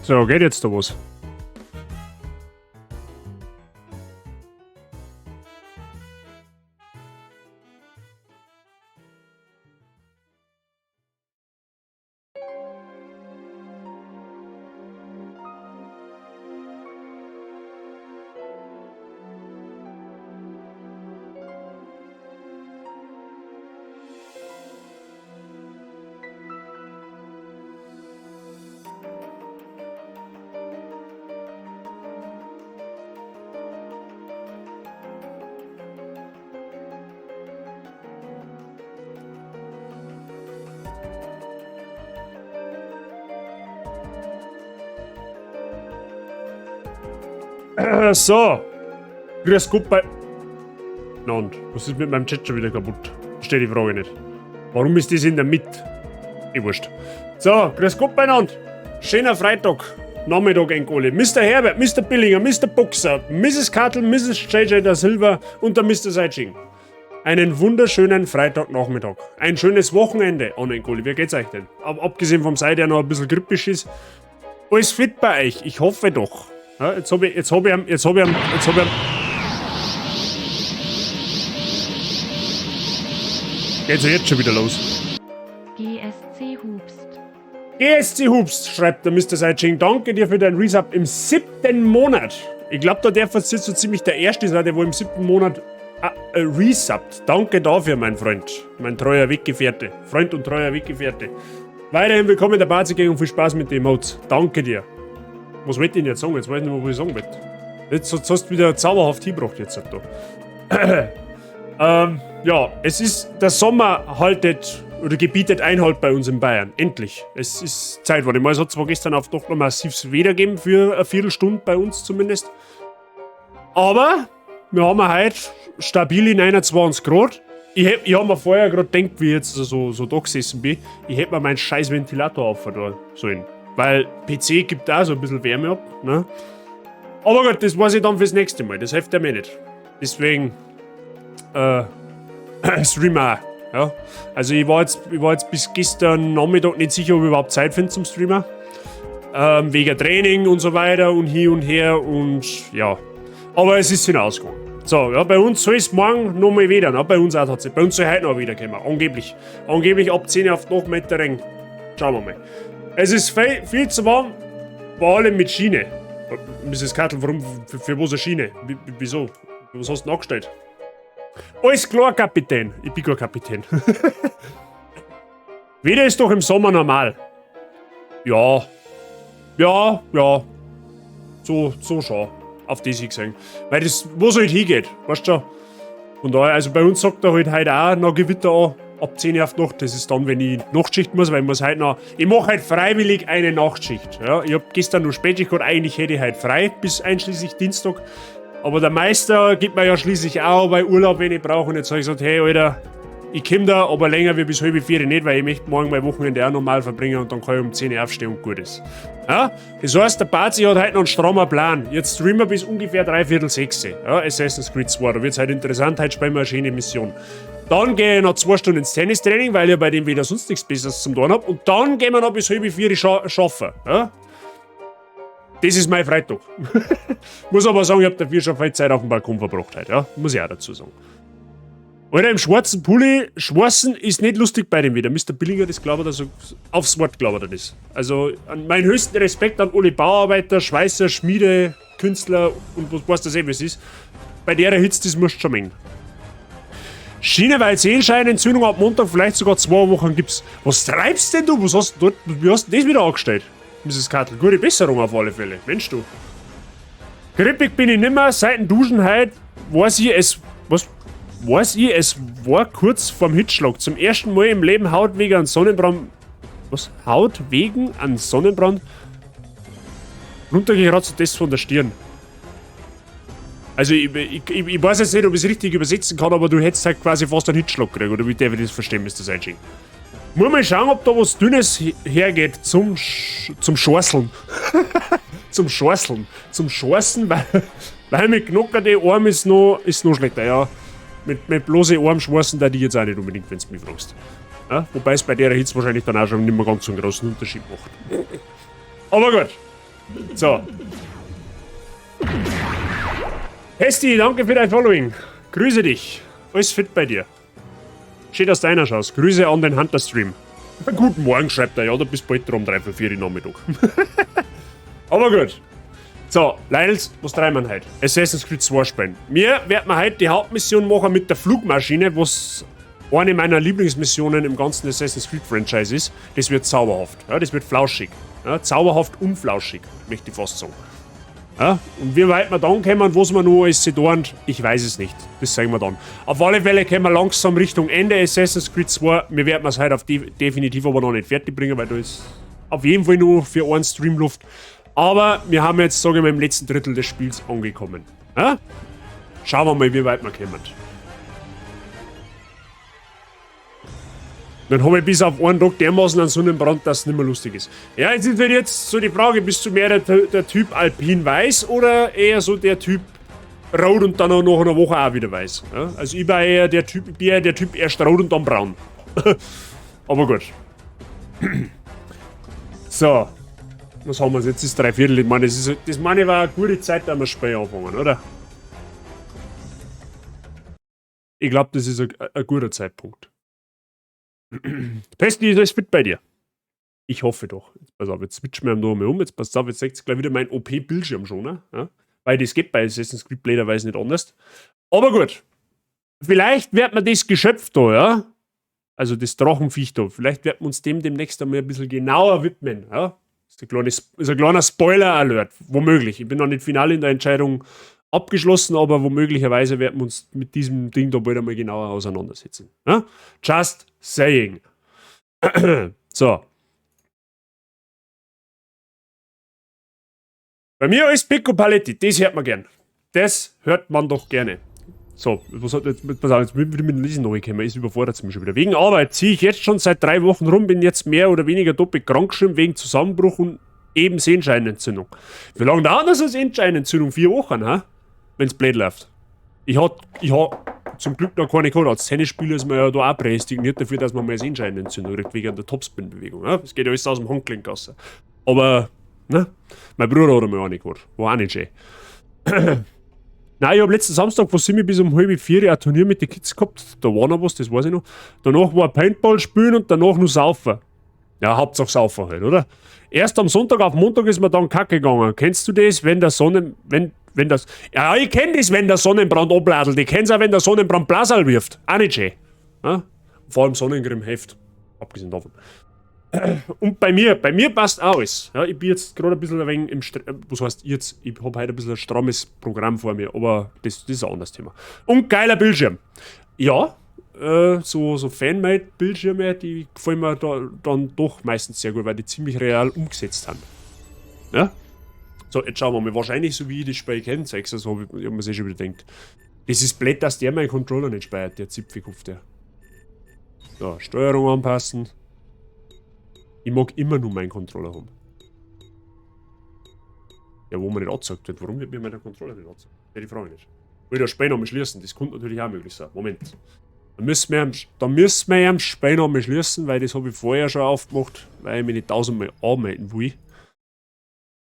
So, geht jetzt da was? So. Grüß Gott bei... Na und? Was ist mit meinem Chat schon wieder kaputt? Verstehe die Frage nicht. Warum ist das in der Mitte? Wurscht. So, grüß Gott beieinander. Schöner Freitag. Nachmittag, Engole. Mr. Herbert, Mr. Billinger, Mr. Boxer, Mrs. Kattel, Mrs. JJ da Silva und der Mr. Seitsching. Einen wunderschönen Freitagnachmittag. Ein schönes Wochenende an Engole. Wie geht's euch denn? Abgesehen vom Seid, der noch ein bisschen grippisch ist. Alles fit bei euch? Ich hoffe doch. Ja, jetzt hab ich Geht's ja jetzt schon wieder los. GSC Hubst. GSC Hubst, schreibt der Mr. Seitsching. Danke dir für deinen Resub im 7. Monat. Ich glaube, da darf jetzt so ziemlich der erste sein, der wohl im 7. Monat resubt. Danke dafür, mein Freund. Mein treuer Weggefährte. Freund und treuer Weggefährte. Weiterhin willkommen in der Barzigänge und viel Spaß mit den Emotes. Danke dir. Was wollte ich denn jetzt sagen? Jetzt weiß ich nicht mehr, was ich sagen wollte. Jetzt hast du wieder zauberhaft hingebracht jetzt da. Ja, es ist, der Sommer haltet oder gebietet Einhalt bei uns in Bayern. Endlich. Es ist Zeit geworden. Es hat zwar gestern auf doch noch massives Wetter gegeben, für eine Viertelstunde bei uns zumindest. Aber wir haben heute stabil in 21 Grad. Ich hab mir vorher gerade gedacht, wie ich jetzt so da gesessen bin, ich hätte mir meinen scheiß Ventilator auffahren sollen. Weil PC gibt auch so ein bisschen Wärme ab. Ne? Aber gut, das weiß ich dann fürs nächste Mal. Das hilft ja mir nicht. Deswegen Streamer. Ja? Also ich war jetzt bis gestern Nachmittag nicht sicher, ob ich überhaupt Zeit finde zum Streamer. Wegen Training und so weiter und hier und her und ja. Aber es ist hinausgegangen. So, ja, bei uns soll es morgen nochmal wieder. Ne? Bei uns auch tatsächlich. Bei uns soll heute noch wieder kommen. Angeblich. Angeblich ab 10 Uhr auf die Nacht mit der Regen. Schauen wir mal. Es ist viel zu warm, vor allem mit Schiene. Mrs. Kattel, warum? Für was eine Schiene? Wieso? Was hast du denn angestellt? Alles klar, Kapitän. Ich bin kein Kapitän. Wieder ist doch im Sommer normal. Ja. So schon. Auf das ich gesehen. Weil das, wo es halt hingeht, weißt du schon. Von daher, also bei uns sagt er halt heute auch noch Gewitter an. Ab 10 Uhr auf die Nacht, das ist dann, wenn ich Nachtschicht muss, weil ich muss heute noch... Ich mache halt freiwillig eine Nachtschicht. Ja, ich hab gestern noch Spätschicht gehabt, eigentlich hätte ich heute frei, bis einschließlich Dienstag. Aber der Meister gibt mir ja schließlich auch bei Urlaub, wenn ich brauche. Und jetzt habe ich gesagt, hey Alter, ich komme da, aber länger wie bis 3:30 nicht, weil ich möchte morgen mein Wochenende auch normal verbringen und dann kann ich um 10 Uhr aufstehen und gut ist. Ja, das heißt, der Bazi hat heute noch einen strammen Plan. Jetzt streamen wir bis ungefähr 5:45. Ja, Assassin's Creed 2, da wird es halt interessant, heute spielen wir eine schöne Mission. Dann gehe ich noch 2 Stunden ins Tennistraining, weil ich bei dem wieder sonst nichts Besseres zum tun habe. Und dann gehen wir noch bis 3:30 arbeiten. Ja? Das ist mein Freitag. Muss aber sagen, ich habe dafür schon viel Zeit auf dem Balkon verbracht heute. Ja? Muss ich auch dazu sagen. Alter, im schwarzen Pulli schwarzen ist nicht lustig bei dem wieder. Mr. Billinger, das glaubt er, also aufs Wort glaubt er das. Also meinen höchsten Respekt an alle Bauarbeiter, Schweißer, Schmiede, Künstler und was weißt du, wie es ist. Bei der Hitze, das musst du schon mengen. Schienenwald-Sehenscheinentzündung ab Montag, vielleicht sogar 2 Wochen gibt's. Was treibst denn du? Wie hast du das wieder angestellt? Mrs. Kattel, gute Besserung auf alle Fälle. Mensch, du. Grippig bin ich nimmer, seit dem Duschen heute weiß ich, es war kurz vorm Hitzschlag. Zum ersten Mal im Leben Haut wegen an Sonnenbrand. Was? Haut wegen an Sonnenbrand? Runtergeratzt das von der Stirn. Also ich weiß jetzt nicht, ob ich es richtig übersetzen kann, aber du hättest halt quasi fast einen Hitzschlag gekriegt, oder wie darf ich das verstehen, Mr. Seitsching? Muss mal schauen, ob da was Dünnes hergeht zum Schorseln. Zum Schorsen, weil mit knockerten Arm ist noch schlechter, ja. Mit bloßen Arm schwarzen da die jetzt auch nicht unbedingt, wenn du mich fragst. Ja? Wobei es bei der Hitze wahrscheinlich dann auch schon nicht mehr ganz so einen großen Unterschied macht. Aber gut. So. Hesti, danke für dein Following. Grüße dich. Alles fit bei dir. Schön, dass du einer schaust. Grüße an den Hunter-Stream. Guten Morgen, schreibt er. Ja, du bist bald drum, 3 für 4 Uhr Nachmittag. Aber gut. So, Leils, was treiben wir heute? Assassin's Creed 2 spielen. Wir werden heute die Hauptmission machen mit der Flugmaschine, was eine meiner Lieblingsmissionen im ganzen Assassin's Creed Franchise ist. Das wird zauberhaft. Ja, das wird flauschig. Ja, zauberhaft unflauschig, möchte ich fast sagen. Ja, und wie weit wir dann kommen und was wir noch alles tun, ich weiß es nicht. Das sagen wir dann. Auf alle Fälle kommen wir langsam Richtung Ende Assassin's Creed 2. Wir werden es heute auf definitiv aber noch nicht fertig bringen, weil da ist auf jeden Fall nur für einen Stream Luft. Aber wir haben jetzt, sage ich mal, im letzten Drittel des Spiels angekommen. Ja? Schauen wir mal, wie weit wir kommen. Dann habe ich bis auf einen Tag dermaßen einen Sonnenbrand, dass es nicht mehr lustig ist. Ja, jetzt ist jetzt so die Frage, bist du mehr der Typ Alpin weiß oder eher so der Typ rot und dann auch nach einer Woche auch wieder weiß? Ja? Also ich bin eher der Typ erst rot und dann braun. Aber gut. So. Was haben wir jetzt? Ist 3/4. Ich meine, das war eine gute Zeit, da wir Spiel anfangen, oder? Ich glaube, das ist ein guter Zeitpunkt. Pesti, ist alles fit bei dir? Ich hoffe doch. Jetzt pass auf, jetzt switchen wir noch mal um. Jetzt passt auf, jetzt seht ihr gleich wieder mein OP-Bildschirm schon. Ne? Ja? Weil das geht bei Assassin's Creed blöderweise nicht anders. Aber gut. Vielleicht wird man das Geschöpf da, ja? Also das Drachenviech da. Vielleicht wird man uns dem demnächst einmal ein bisschen genauer widmen. Ja? Das ist ein kleiner Spoiler-Alert. Womöglich. Ich bin noch nicht final in der Entscheidung abgeschlossen, aber womöglicherweise werden wir uns mit diesem Ding da bald einmal genauer auseinandersetzen. Ja? Just saying. So. Bei mir ist Pico Paletti, das hört man gern. Das hört man doch gerne. So, was hat jetzt, pass auf, jetzt will ich mit dem Lesen noch kommen, ist überfordert mich schon wieder. Wegen Arbeit ziehe ich jetzt schon seit 3 Wochen rum, bin jetzt mehr oder weniger doppelt krankgeschrieben wegen Zusammenbruch und eben Sehenscheinentzündung. Wie lange dauert das als Sehenscheinentzündung? 4 Wochen, ha? Wenn's blöd läuft. Ich hab zum Glück noch keine gehabt. Als Tennisspieler ist man ja da auch prädestiniert dafür, dass man mal Sehenscheinentzündung kriegt, wegen der Topspin-Bewegung. Ja? Das geht ja alles aus dem Handgelenk raus. Aber, ne? Mein Bruder hat einmal eine gehabt. War auch nicht schön. Nein, ich hab letzten Samstag von 7 bis um halb 4 ein Turnier mit den Kids gehabt. Da war noch was, das weiß ich noch. Danach war Paintball spielen und danach nur saufen. Ja, Hauptsache saufen halt, oder? Erst am Sonntag auf Montag ist mir dann kacke gegangen. Kennst du das, wenn der wenn das... Ja, ich kenn das, wenn der Sonnenbrand abladelt. Ich kenn's auch, wenn der Sonnenbrand Blasal wirft. Auch nicht schön. Ja? Vor allem Sonnencreme hilft. Abgesehen davon. Und bei mir passt alles. Ja, ich bin jetzt gerade ein bisschen ein wenig im was heißt jetzt? Ich habe heute ein bisschen ein strammes Programm vor mir, aber das ist ein anderes Thema. Und geiler Bildschirm. Ja, so Fanmade-Bildschirme, die gefallen mir dann doch meistens sehr gut, weil die ziemlich real umgesetzt haben. Ja? So, jetzt schauen wir mal. Wahrscheinlich, so wie ich das Spiel kenne, zeig's das, habe ich mir schon wieder gedacht. Das ist blöd, dass der meinen Controller nicht speichert, der Zipfelkopf, der. So, Steuerung anpassen. Ich mag immer nur meinen Controller haben. Ja, wo man nicht angezeigt wird. Warum wird mir mein Controller nicht angezeigt? Ja, die Frage nicht. Ich will das Spiel nochmal schließen. Das könnte natürlich auch möglich sein. Moment. Da müssen wir am Spiel nochmal schließen, weil das habe ich vorher schon aufgemacht, weil ich mich nicht 1000-mal anmelden will.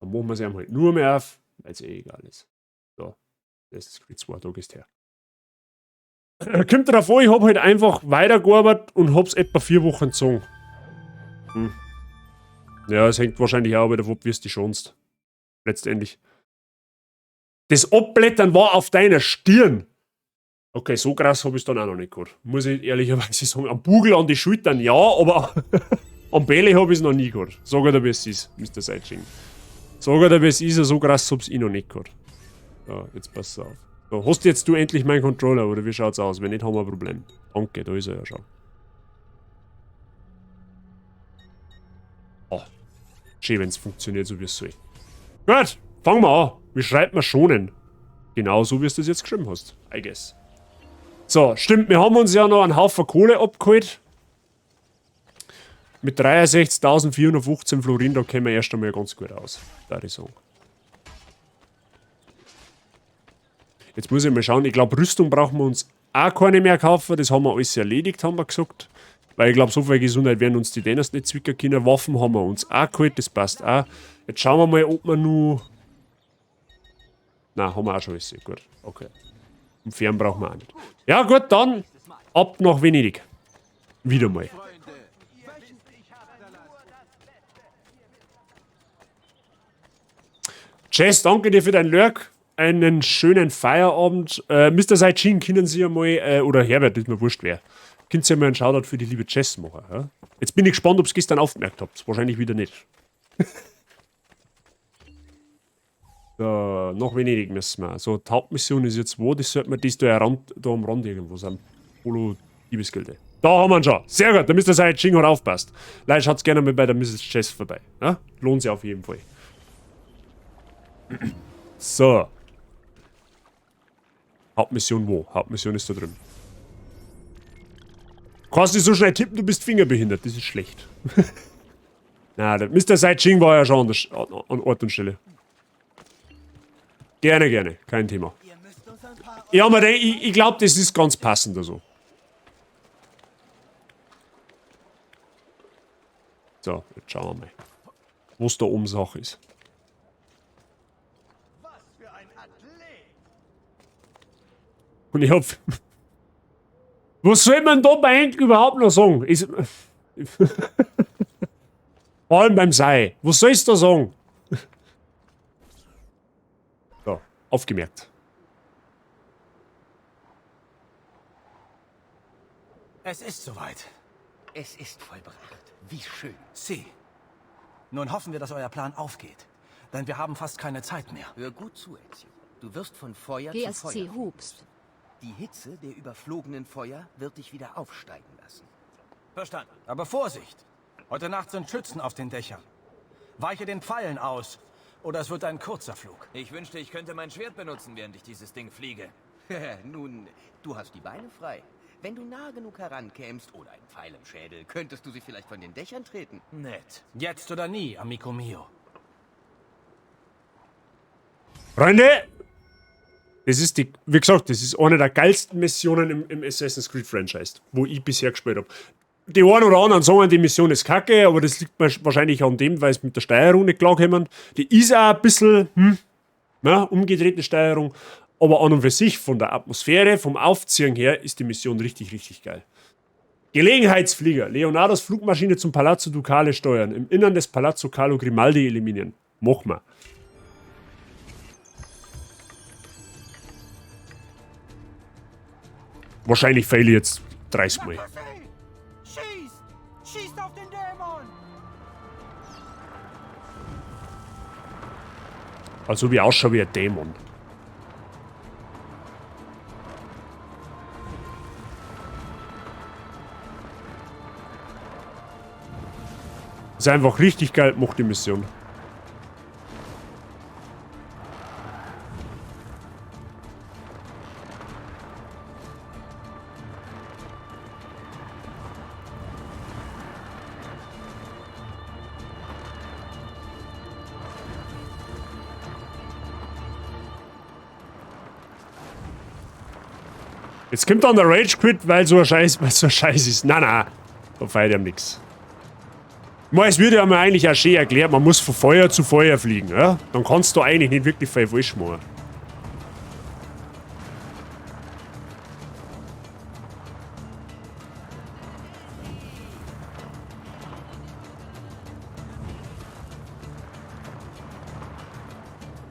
Dann machen wir es halt nur mehr auf, weil es eh egal ist. So. Das ist 2 Tage ist her. Kommt darauf an, ich habe halt einfach weitergearbeitet und habe es etwa 4 Wochen gezogen. Ja, es hängt wahrscheinlich auch davon ab, wie es die schonst. Letztendlich. Das Abblättern war auf deiner Stirn. Okay, so krass habe ich es dann auch noch nicht gehabt. Muss ich ehrlicherweise sagen. Am Bugel, an die Schultern ja, aber am Belly habe ich es noch nie gehabt. Sag dir, wie es ist, Mr. Sideching. Sag dir, wie es ist, so krass habe ich noch nicht gehabt. Ja, jetzt pass auf. So, hast jetzt du endlich meinen Controller, oder wie schaut's aus? Wenn nicht, haben wir ein Problem. Danke, da ist er ja schon. Oh, schön, wenn es funktioniert, so wie es soll. Gut, fangen wir an. Wie schreibt man schonen? Genau so, wie du es jetzt geschrieben hast. I guess. So, stimmt, wir haben uns ja noch einen Haufen Kohle abgeholt. Mit 63.415 Florin, da kommen wir erst einmal ganz gut aus, würde ich sagen. Jetzt muss ich mal schauen, ich glaube, Rüstung brauchen wir uns auch keine mehr kaufen. Das haben wir alles erledigt, haben wir gesagt. Weil ich glaube, so viel Gesundheit werden uns die Dänen nicht zwicken können. Waffen haben wir uns auch geholt, das passt auch. Jetzt schauen wir mal, ob wir nur... Na, haben wir auch schon alles. Gut, okay. Und Fern brauchen wir auch nicht. Ja gut, dann ab nach Venedig. Wieder mal. Jess, danke dir für dein Lurk. Einen schönen Feierabend. Mr. Saichin, können Sie ja mal, oder Herbert, ist mir wurscht wer, können Sie ja mal einen Shoutout für die liebe Jess machen. Ja? Jetzt bin ich gespannt, ob ihr es gestern aufgemerkt habt. Wahrscheinlich wieder nicht. So, nach Venedig müssen wir. So, die Hauptmission ist jetzt wo? Das sollte man das da, da am Rand irgendwo sein. Polo Diebesgilde. Da haben wir ihn schon. Sehr gut, da müsst ihr sein, Ching hat aufpasst. Leider schaut's gerne mal bei der Mrs. Jess vorbei. Ja? Lohnt sich auf jeden Fall. So. Hauptmission wo? Hauptmission ist da drin. Kannst nicht so schnell tippen, du bist fingerbehindert. Das ist schlecht. Na, der Mr. Saiching war ja schon an Ort und Stelle. Gerne, gerne. Kein Thema. Ja, aber ich glaube, das ist ganz passend also. So, jetzt schauen wir mal, was da oben Sache ist. Und ich hab... Was soll man da bei Henk überhaupt noch sagen? Ist... Vor allem beim Sei. Was sollst du da sagen? So, aufgemerkt. Es ist soweit. Es ist vollbracht. Wie schön. Sie. Nun hoffen wir, dass euer Plan aufgeht. Denn wir haben fast keine Zeit mehr. Hör gut zu, Ezio. Du wirst von Feuer zu Feuer. GSC Hubst. Die Hitze der überflogenen Feuer wird dich wieder aufsteigen lassen. Verstanden. Aber Vorsicht! Heute Nacht sind Schützen auf den Dächern. Weiche den Pfeilen aus, oder es wird ein kurzer Flug. Ich wünschte, ich könnte mein Schwert benutzen, während ich dieses Ding fliege. Nun, du hast die Beine frei. Wenn du nah genug herankämst oder ein Pfeil im Schädel, könntest du sie vielleicht von den Dächern treten. Nett. Jetzt oder nie, amico mio. Freunde! Das ist die, wie gesagt, das ist eine der geilsten Missionen im Assassin's Creed Franchise, wo ich bisher gespielt habe. Die einen oder anderen sagen, die Mission ist kacke, aber das liegt wahrscheinlich an dem, weil es mit der Steuerung nicht klarkommen. Die ist auch ein bisschen, umgedrehte Steuerung, aber an und für sich, von der Atmosphäre, vom Aufziehen her, ist die Mission richtig, richtig geil. Gelegenheitsflieger. Leonardos Flugmaschine zum Palazzo Ducale steuern. Im Innern des Palazzo Carlo Grimaldi eliminieren. Mach mal. Wahrscheinlich fehle ich jetzt 30 Mal. Schießt! Schießt auf den Dämon! Also wie ausschaut wie ein Dämon. Ist einfach richtig geil gemacht, die Mission. Jetzt kommt dann der Rage Quit, weil so ein Scheiß ist. Na, da feiert ihm nix. Es wird ja mal eigentlich auch schön erklärt, man muss von Feuer zu Feuer fliegen, ja? Dann kannst du eigentlich nicht wirklich viel falsch machen.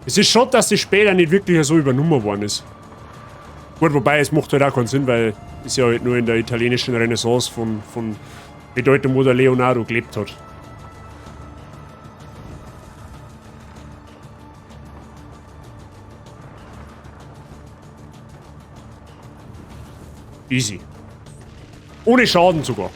Es ist schon, dass das später nicht wirklich so übernommen worden ist. Gut, wobei, es macht halt auch keinen Sinn, weil es ja halt nur in der italienischen Renaissance von Bedeutung, wo der Leonardo gelebt hat. Easy. Ohne Schaden sogar.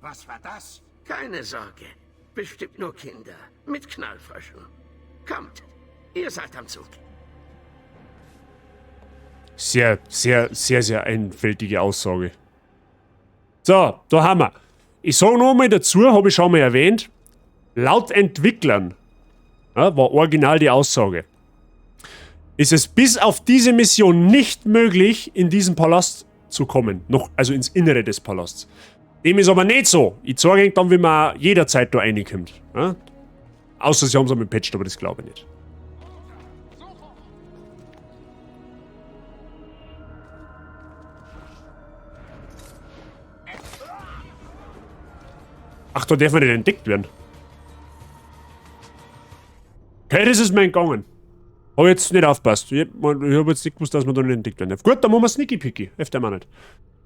Was war das? Keine Sorge. Bestimmt nur Kinder. Mit Knallfröschen. Kommt. Ihr seid am Zug. Sehr, sehr, sehr, sehr einfältige Aussage. So, da haben wir. Ich sage nochmal dazu, habe ich schon mal erwähnt, laut Entwicklern war original die Aussage. ist es bis auf diese Mission nicht möglich, in diesen Palast zu kommen. Noch, also ins Innere des Palasts. Dem ist aber nicht so. Ich zeige euch dann, wie man jederzeit da reinkommt. Ja? Außer sie haben es einmal gepatcht, aber das glaube ich nicht. Ach, da darf man nicht entdeckt werden. Okay, das ist mir entgangen. Hab jetzt nicht aufgepasst. Ich hab jetzt nicht gewusst, dass man da nicht entdeckt werden darf. Gut, dann machen wir Sneaky Picky. Öfter mal nicht.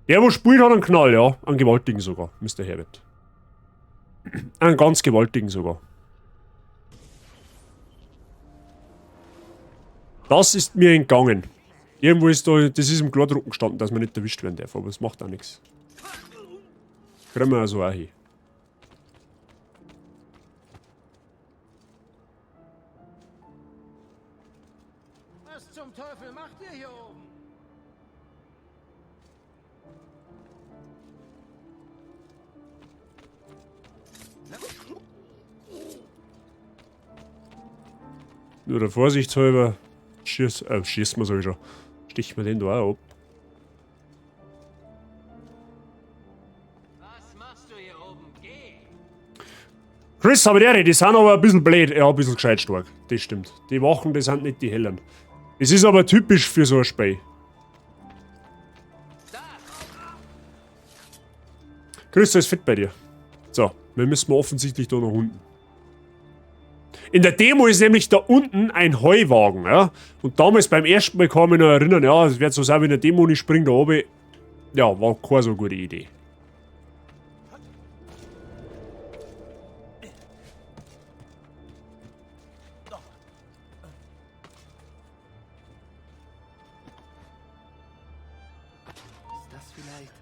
Der, wo spielt, hat einen Knall, ja. Einen gewaltigen sogar, Mr. Herbert. Einen ganz gewaltigen sogar. Das ist mir entgangen. Irgendwo ist da, das ist im Klardrucken gestanden, dass man nicht erwischt werden darf, aber das macht auch nichts. Kriegen wir also auch hin. Was zum Teufel macht ihr hier oben? Nur der Vorsichtshalber schießt man so schon. Sticht man den da auch ab. Was machst du hier oben? Geh! Chris, aber die sind aber ein bisschen blöd. Ja, ein bisschen gescheit stark. Das stimmt. Die Wachen, die sind nicht die hellen. Es ist aber typisch für so ein Spiel. Chris, ist fit bei dir. So, wir müssen offensichtlich da nach unten. In der Demo ist nämlich da unten ein Heuwagen, ja. Und damals beim ersten Mal kann ich mich noch erinnern, ja, es wird so sein wie in der Demo, ich spring da oben. Ja, war keine so gute Idee. Ist das vielleicht?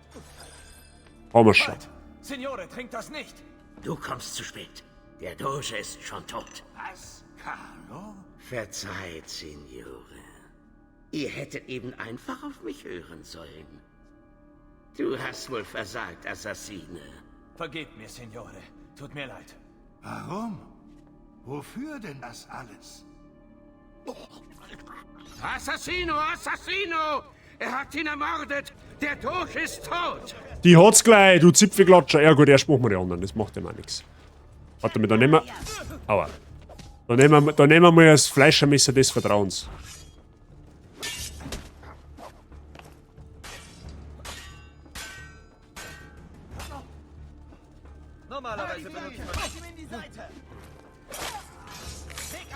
Haben wir schon. Halt! Signore, trinkt das nicht! Du kommst zu spät. Der Doge ist schon tot. Was? Carlo? Verzeiht, Signore. Ihr hättet eben einfach auf mich hören sollen. Du hast wohl versagt, Assassine. Vergebt mir, Signore. Tut mir leid. Warum? Wofür denn das alles? Assassino, Assassino! Er hat ihn ermordet! Der Doge ist tot! Die hat's gleich, du Zipfelklatscher. Ja gut, erst machen wir die anderen, das macht ja mal nichts. Warte mal, da nehmen wir... Aua. Da nehmen wir mal das Fleischermesser des Vertrauens. Normalerweise benutzt man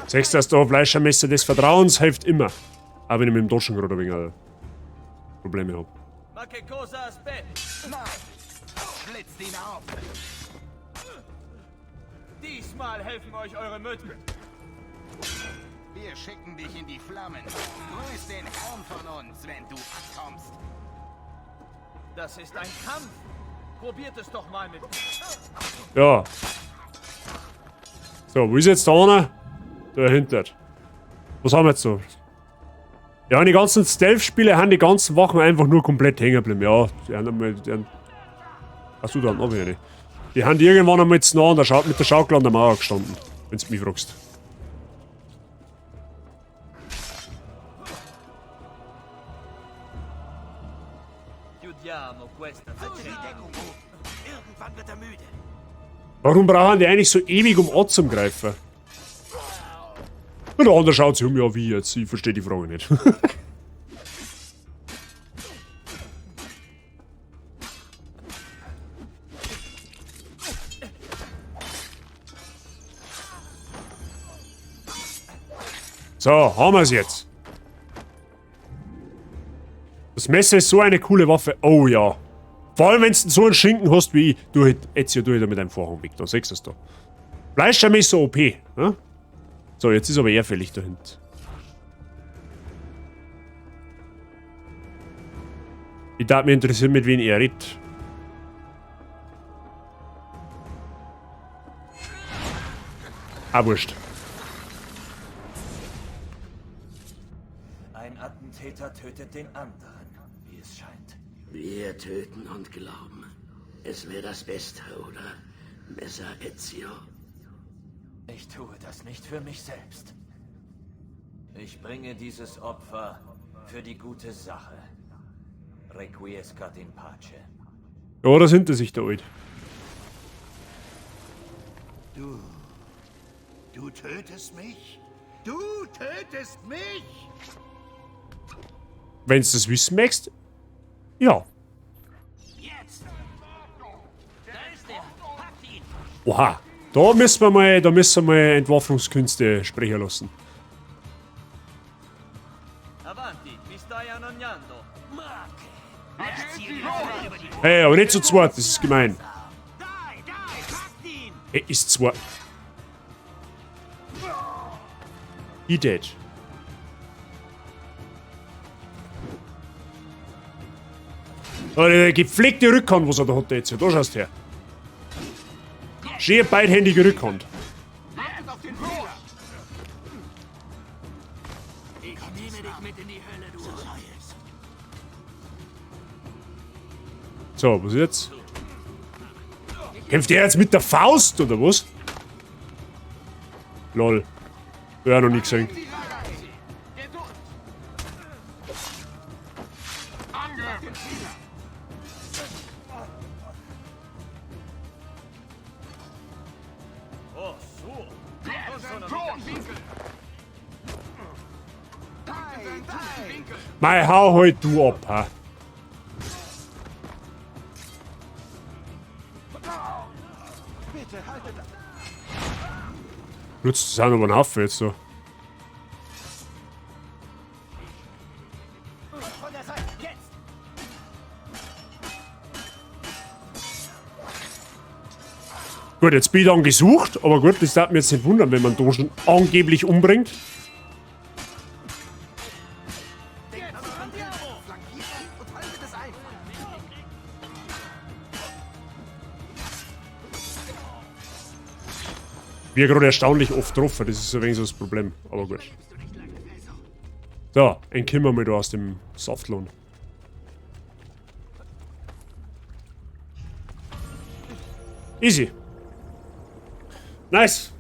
Siehst du, dass da Fleischermesser des Vertrauens hilft immer. Auch wenn ich mit dem Doschen gerade ein wenig Probleme habe. Ma che cosa aspetta? Schlitzt ihn auf! Diesmal helfen euch eure Mütter. Wir schicken dich in die Flammen. Grüß den Herrn von uns, wenn du ankommst. Das ist ein Kampf. Probiert es doch mal mit. Ja. So, wo ist jetzt da einer? Dahinter. Was haben wir jetzt so? Ja, die ganzen Stealth-Spiele haben die ganzen Wochen einfach nur komplett hängen geblieben. Ja, die haben einmal... Achso, da haben wir ja nicht. Die haben irgendwann einmal zu nah mit der Schaukel an der Mauer gestanden. Wenn du mich fragst. Chiudiamo questa Deckung hoch. Irgendwann wird er müde. Warum brauchen die eigentlich so ewig, um anzugreifen? Und der andere schaut sich um, ja wie jetzt? Ich verstehe die Frage nicht. So, haben wir es jetzt. Das Messer ist so eine coole Waffe. Oh ja. Vor allem, wenn du so einen Schinken hast wie ich. Du jetzt hier mit deinem Vorhang weg. Da siehst du es da. Fleischermesser OP. Ne? So, jetzt ist aber er fällig dahinter. Ich darf mich interessieren, mit wem er redet. Ah, wurscht. Ein Attentäter tötet den anderen, wie es scheint. Wir töten und glauben. Es wäre das Beste, oder? Messer Ezio. Ich tue das nicht für mich selbst. Ich bringe dieses Opfer für die gute Sache. Requiescat in pace. Ja, da sind er sich, der Alt. Du tötest mich? Du tötest mich? Wenn's das wissen möchtest, ja. Jetzt! Oha, da müssen wir mal Entwaffnungskünste sprechen lassen. Avanti, mi stai annoiando. Hey, aber nicht zu zweit, das ist gemein. Er ist zwar. He dead. Oh, der gepflegte Rückhand, was er da hat jetzt. Da schaust du her. Schön beidhändige Rückhand. Ich nehme dich mit in die Hölle, du Neues. So, was jetzt? Kämpft der jetzt mit der Faust, oder was? Lol. Ja, noch nie gesehen. Oh, so. Mei, hau halt du ab, ha. Nutzt das auch noch einen Haufen jetzt so. Gut, jetzt bin ich dann gesucht, aber gut, das darf mir jetzt nicht wundern, wenn man da schon angeblich umbringt. Wir gerade erstaunlich oft getroffen, das ist ein wenig so das Problem, aber gut. So, entkommen wir mal da aus dem Saftlohn. Easy. Nice.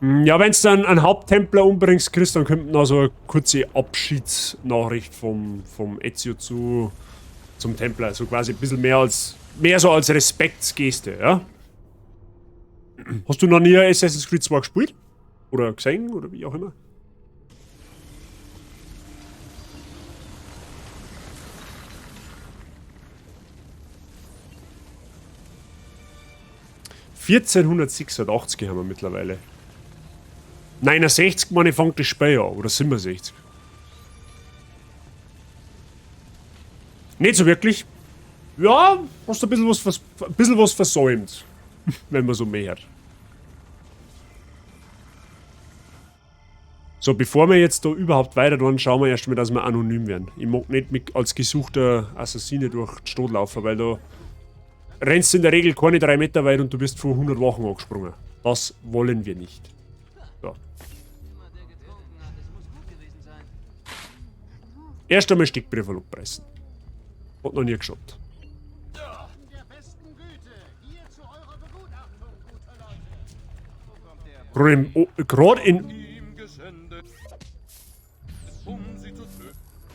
Ja, wenn du dann einen Haupttempler umbringst, kriegst, dann kommt noch so eine kurze Abschiedsnachricht vom Ezio zum Templer. So quasi ein bisschen mehr so als Respektsgeste, ja? Hast du noch nie Assassin's Creed 2 gespielt? Oder gesehen? Oder wie auch immer? $1486 haben wir mittlerweile. 69 meine fängt das Spiel an, oder 67. Nicht so wirklich. Ja, hast du ein bisschen was versäumt, wenn man so mehr. So, bevor wir jetzt da überhaupt weiter tun, schauen wir erst mal, dass wir anonym werden. Ich mag nicht als gesuchter Assassine durch die Stadt laufen, weil da rennst du in der Regel keine 3 Meter weit und du bist vor 100 Wochen angesprungen. Das wollen wir nicht. So. Erst einmal Stickbriefe abpressen. Hat noch nie geschaut.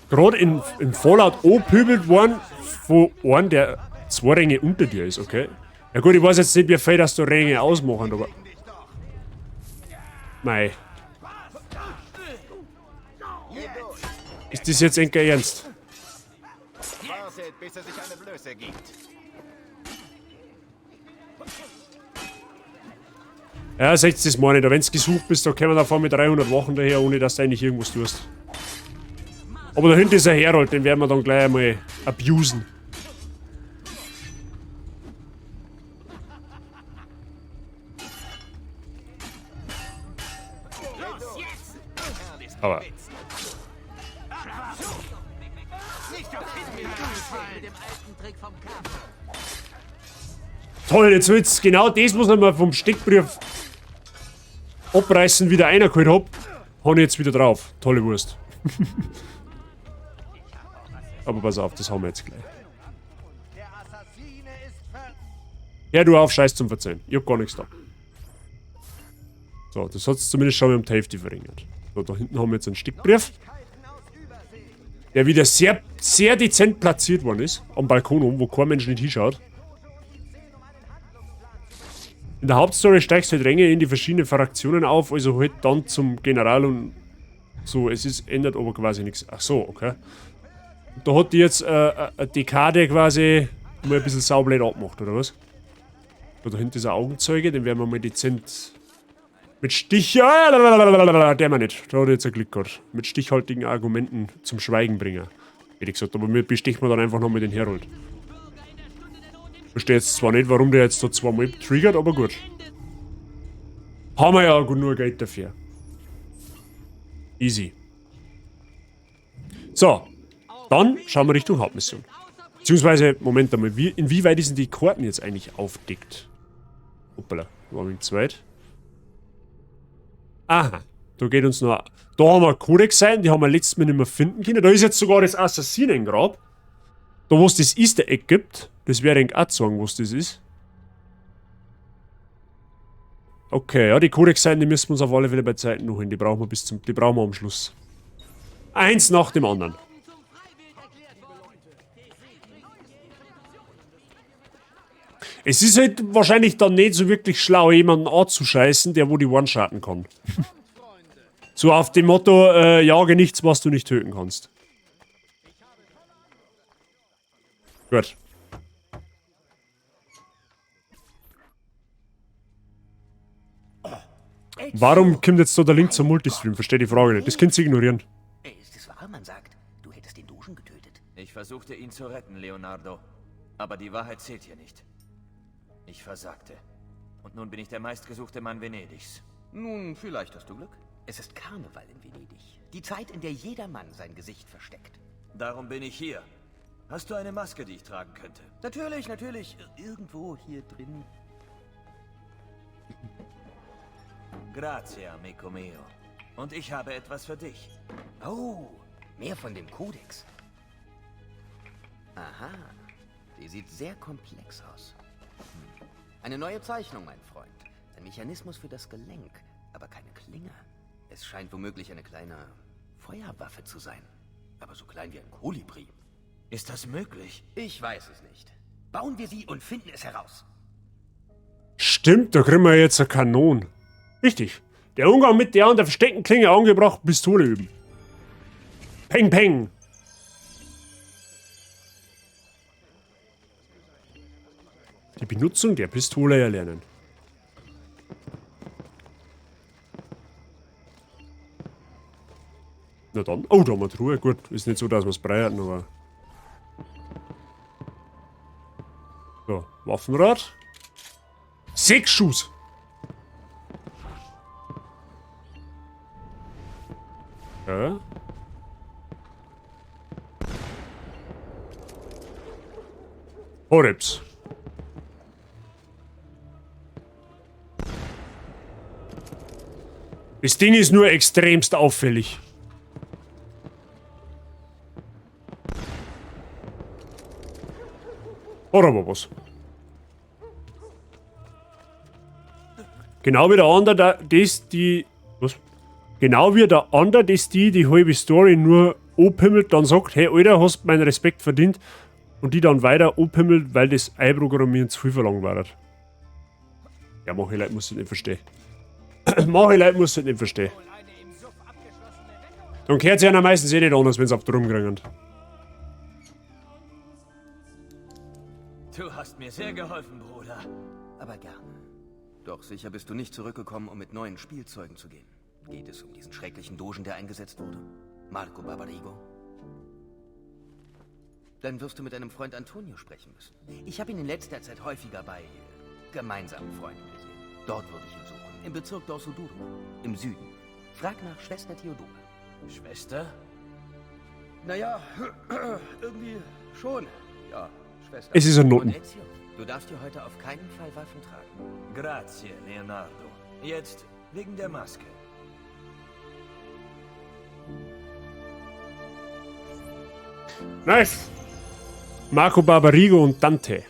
Gerade in Fallout pöbelt worden von einem, der 2 Ränge unter dir ist, okay? Ja gut, ich weiß jetzt nicht, wie viel das da Ränge ausmachen, aber... Mei. Ist das jetzt endlich ernst? Wartet, bis er sich eine Blöße gibt. Ja, seht das meine ich. Wenn du gesucht bist, da kommen da vor mit 300 Wochen daher, ohne dass du eigentlich irgendwas tust. Aber da hinten ist ein Herold, den werden wir dann gleich einmal abusen. Aber... Toll, jetzt wird's genau das, was ich mir vom Steckbrief abreißen wieder reingeholt hab, habe ich jetzt wieder drauf. Tolle Wurst. Aber pass auf, das haben wir jetzt gleich. Hör du auf, Scheiß zum Verzeihen. Ich hab gar nichts da. So, das hat es zumindest schon mal um die Hälfte verringert. So, da hinten haben wir jetzt einen Steckbrief. Der wieder sehr, sehr dezent platziert worden ist. Am Balkon oben, wo kein Mensch nicht hinschaut. In der Hauptstory steigst du halt Ränge in die verschiedenen Fraktionen auf, also halt dann zum General und so. Es ist, ändert aber quasi nichts. Ach so, okay. Da hat die jetzt eine Dekade quasi mal ein bisschen saublöd abgemacht, oder was? Da hinten ist ein Augenzeuge, den werden wir mal dezent mit Stich... der mal nicht. Da hat er jetzt ein Glück gehabt. Mit stichhaltigen Argumenten zum Schweigen bringen. Hätte ich gesagt, aber mir besticht man dann einfach noch mit den Herold. Verstehe jetzt zwar nicht, warum der jetzt da zweimal triggert, aber gut. Haben wir ja nur Geld dafür. Easy. So. Dann schauen wir Richtung Hauptmission. Beziehungsweise, Moment einmal, inwieweit ist denn die Karten jetzt eigentlich aufdeckt? Hoppala, war mit zweit. Aha, da geht uns noch... Da haben wir Codex sein, die haben wir letztes Mal nicht mehr finden können. Da ist jetzt sogar das Assassinengrab. Da wo es das Easter Egg gibt. Das wäre ich auch sagen, was das ist. Okay, ja, die Codex-Seiten, die müssen wir uns auf alle Fälle bei Zeiten noch hin. Die brauchen wir am Schluss. Eins nach dem anderen. Es ist halt wahrscheinlich dann nicht so wirklich schlau, jemanden anzuscheißen, der wo die One-Shotten kann. So auf dem Motto, jage nichts, was du nicht töten kannst. Gut. Warum kommt jetzt da der Link zum Multistream? Verstehe die Frage nicht. Das könnt ihr ignorieren. Ist es wahr, man sagt, du hättest den Dogen getötet? Ich versuchte ihn zu retten, Leonardo. Aber die Wahrheit zählt hier nicht. Ich versagte. Und nun bin ich der meistgesuchte Mann Venedigs. Nun, vielleicht hast du Glück. Es ist Karneval in Venedig. Die Zeit, in der jeder Mann sein Gesicht versteckt. Darum bin ich hier. Hast du eine Maske, die ich tragen könnte? Natürlich, natürlich. Irgendwo hier drin. Grazie, amico mio. Und ich habe etwas für dich. Oh, mehr von dem Kodex. Aha, die sieht sehr komplex aus. Eine neue Zeichnung, mein Freund. Ein Mechanismus für das Gelenk, aber keine Klinge. Es scheint womöglich eine kleine Feuerwaffe zu sein. Aber so klein wie ein Kolibri. Ist das möglich? Ich weiß es nicht. Bauen wir sie und finden es heraus. Stimmt, da kriegen wir jetzt eine Kanone. Richtig. Der Umgang mit der an der versteckten Klinge angebracht Pistole üben. Peng, peng. Die Benutzung der Pistole erlernen. Na dann. Oh, da haben wir Truhe. Gut, ist nicht so, dass wir es breiten, aber... So, Waffenrad. 6 Schuss. Ja. Horrips. Das Ding ist nur extremst auffällig. Oder aber was? Genau wie der andere, das die... Was? Genau wie der andere, das die halbe Story nur anpimmelt, dann sagt, hey Alter, hast meinen Respekt verdient. Und die dann weiter anpimmelt, weil das Einprogrammieren zu viel verlangt war. Ja, manche Leute muss ich nicht verstehen. Manche Leute muss ich nicht verstehen. Dann gehört es ja meistens eh nicht anders, wenn sie auf drum kriegen. Du hast mir sehr geholfen, Bruder. Aber gerne. Doch sicher bist du nicht zurückgekommen, um mit neuen Spielzeugen zu gehen. Geht es um diesen schrecklichen Dogen, der eingesetzt wurde? Marco Barbarigo? Dann wirst du mit deinem Freund Antonio sprechen müssen. Ich habe ihn in letzter Zeit häufiger bei gemeinsamen Freunden gesehen. Dort würde ich ihn suchen. Im Bezirk Dorsoduro. Im Süden. Frag nach Schwester Theodora. Schwester? Naja, irgendwie schon. Ja, Schwester. Es ist ein Noten. Und Ezio, du darfst dir heute auf keinen Fall Waffen tragen. Grazie, Leonardo. Jetzt wegen der Maske. Nice. Marco Barbarigo und Dante.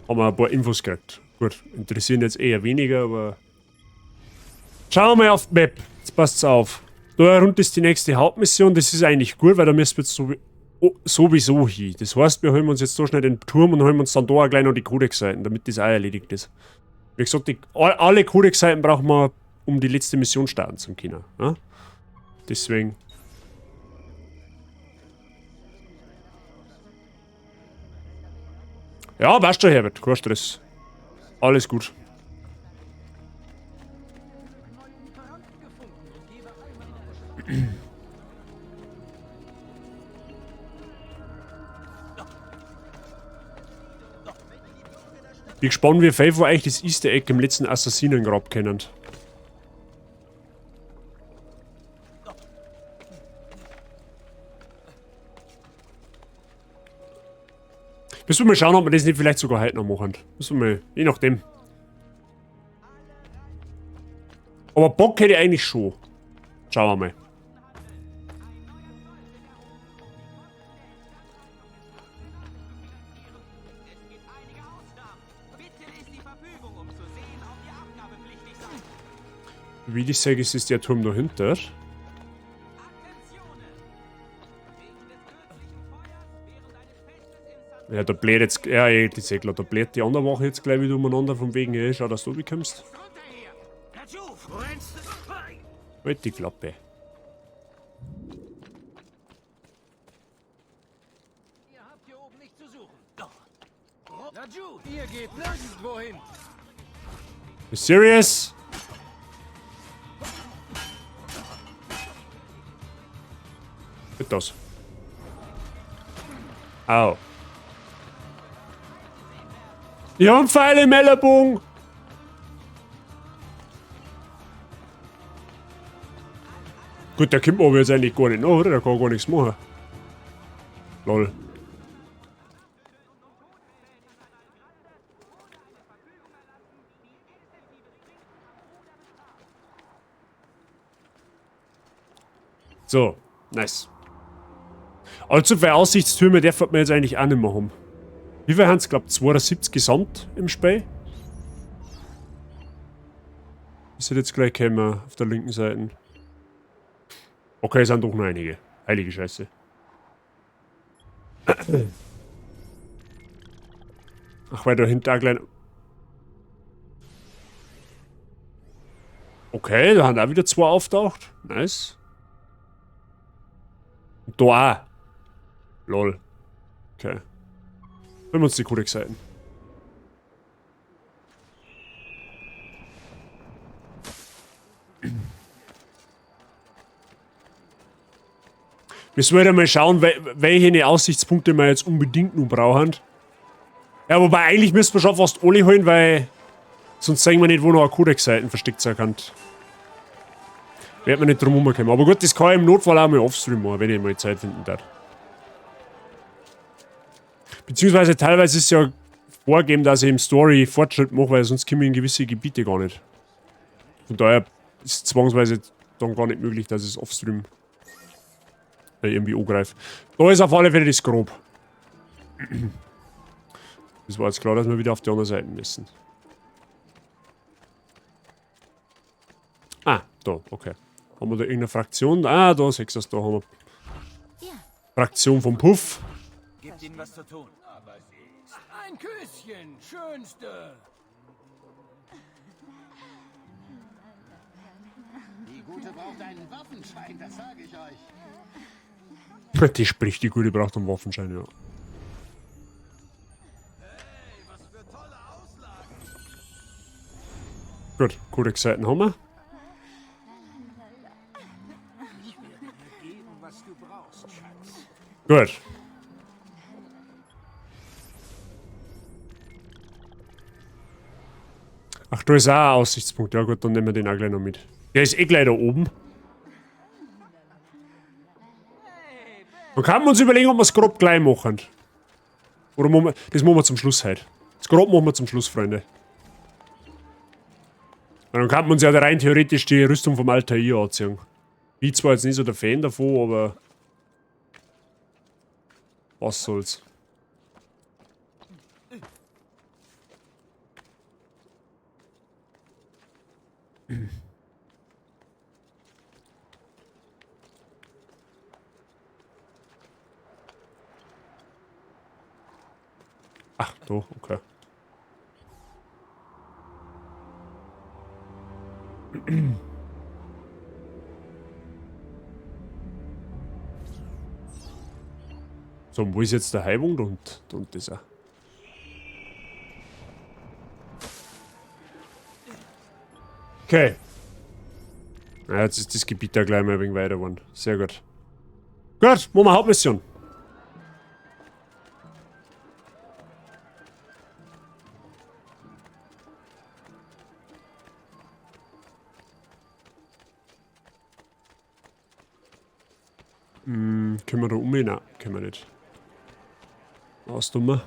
Haben wir ein paar Infos gekriegt. Gut, interessieren jetzt eher weniger, aber... Schauen wir mal auf die Map. Jetzt passt's auf. Da rund ist die nächste Hauptmission. Das ist eigentlich gut, weil da müssen wir jetzt sowieso hin. Das heißt, wir holen uns jetzt so schnell den Turm und holen uns dann da auch gleich noch die Codex-Seiten, damit das auch erledigt ist. Wie gesagt, alle Codex-Seiten brauchen wir, um die letzte Mission starten zu können. Ja? Deswegen... Ja, weißt du, Herbert, kein Stress. Alles gut. Bin gespannt, wie viel von euch das Easter Egg im letzten Assassinengrab kennen. Müssen wir mal schauen, ob wir das nicht vielleicht sogar heute noch machen. Müssen wir mal, je nachdem. Aber Bock hätte ich eigentlich schon. Schauen wir mal. Wie ich sage, ist der Turm dahinter. Ja, da bläht jetzt. Ja, die Segler, da bläht die andere Wache jetzt gleich wieder umeinander, von wegen, hey, schau, dass du bekommst. Halt die Klappe. Ihr habt hier oben nichts zu suchen. Naju, ihr geht nirgendwo hin. You serious? Mit das. Au. Ich hab einen Pfeil im Ellenbogen. Gut, der kommt aber jetzt eigentlich gar nicht nach, oder? Der kann gar nichts machen. Lol. So, nice. Also für Aussichtstürme darf man jetzt eigentlich auch nicht mehr haben. Wie viel haben es, glaube ich, 72 gesamt im Spiel? Ist jetzt gleich gekommen auf der linken Seite. Okay, es sind doch noch einige. Heilige Scheiße. Ach, weil da hinten auch gleich... Okay, da haben auch wieder 2 auftaucht. Nice. Und da auch. Lol. Okay. Wenn wir uns die Codex-Seiten. Müssen wir mal schauen, welche Aussichtspunkte wir jetzt unbedingt noch brauchen. Ja, wobei eigentlich müssen wir schon fast alle holen, weil sonst sehen wir nicht, wo noch eine Codex-Seiten versteckt sein kann. Wird man nicht drum rumkommen. Aber gut, das kann ich im Notfall auch mal offstream machen, wenn ich mal Zeit finden darf. Beziehungsweise teilweise ist es ja vorgegeben, dass ich im Story Fortschritt mache, weil sonst komme ich in gewisse Gebiete gar nicht. Von daher ist es zwangsweise dann gar nicht möglich, dass ich es offstream irgendwie angreife. Da ist auf alle Fälle das grob. Das war jetzt klar, dass wir wieder auf die andere Seite müssen. Ah, da, okay. Haben wir da irgendeine Fraktion? Ah, da, 6, da haben wir. Fraktion vom Puff. Gibt ihnen was zu tun. Aber ein Küsschen, schönste. Die Gute braucht einen Waffenschein, das sage ich euch. Die spricht, die Gute braucht einen Waffenschein, ja. Hey, was für tolle Auslagen. Gut, Codex-Seiten haben wir. Ich werde dir geben, was du brauchst, Schatz. Gut. Ach, da ist auch ein Aussichtspunkt. Ja gut, dann nehmen wir den auch gleich noch mit. Der ist eh gleich da oben. Dann kann man uns überlegen, ob wir es grob gleich machen. Oder machen wir, das machen wir zum Schluss heute. Das grob machen wir zum Schluss, Freunde. Weil dann kann man uns ja rein theoretisch die Rüstung vom Altair anziehen. Ich zwar jetzt nicht so der Fan davon, aber... Was soll's. Ach, da, okay. So, und wo ist jetzt der Heimung? Und ist er. Okay. Ja, jetzt ist das Gebiet da gleich mal ein wenig weiter geworden. Sehr gut. Gut, machen wir Hauptmission. Können wir da umgehen? Nein, können wir nicht. Was tun wir?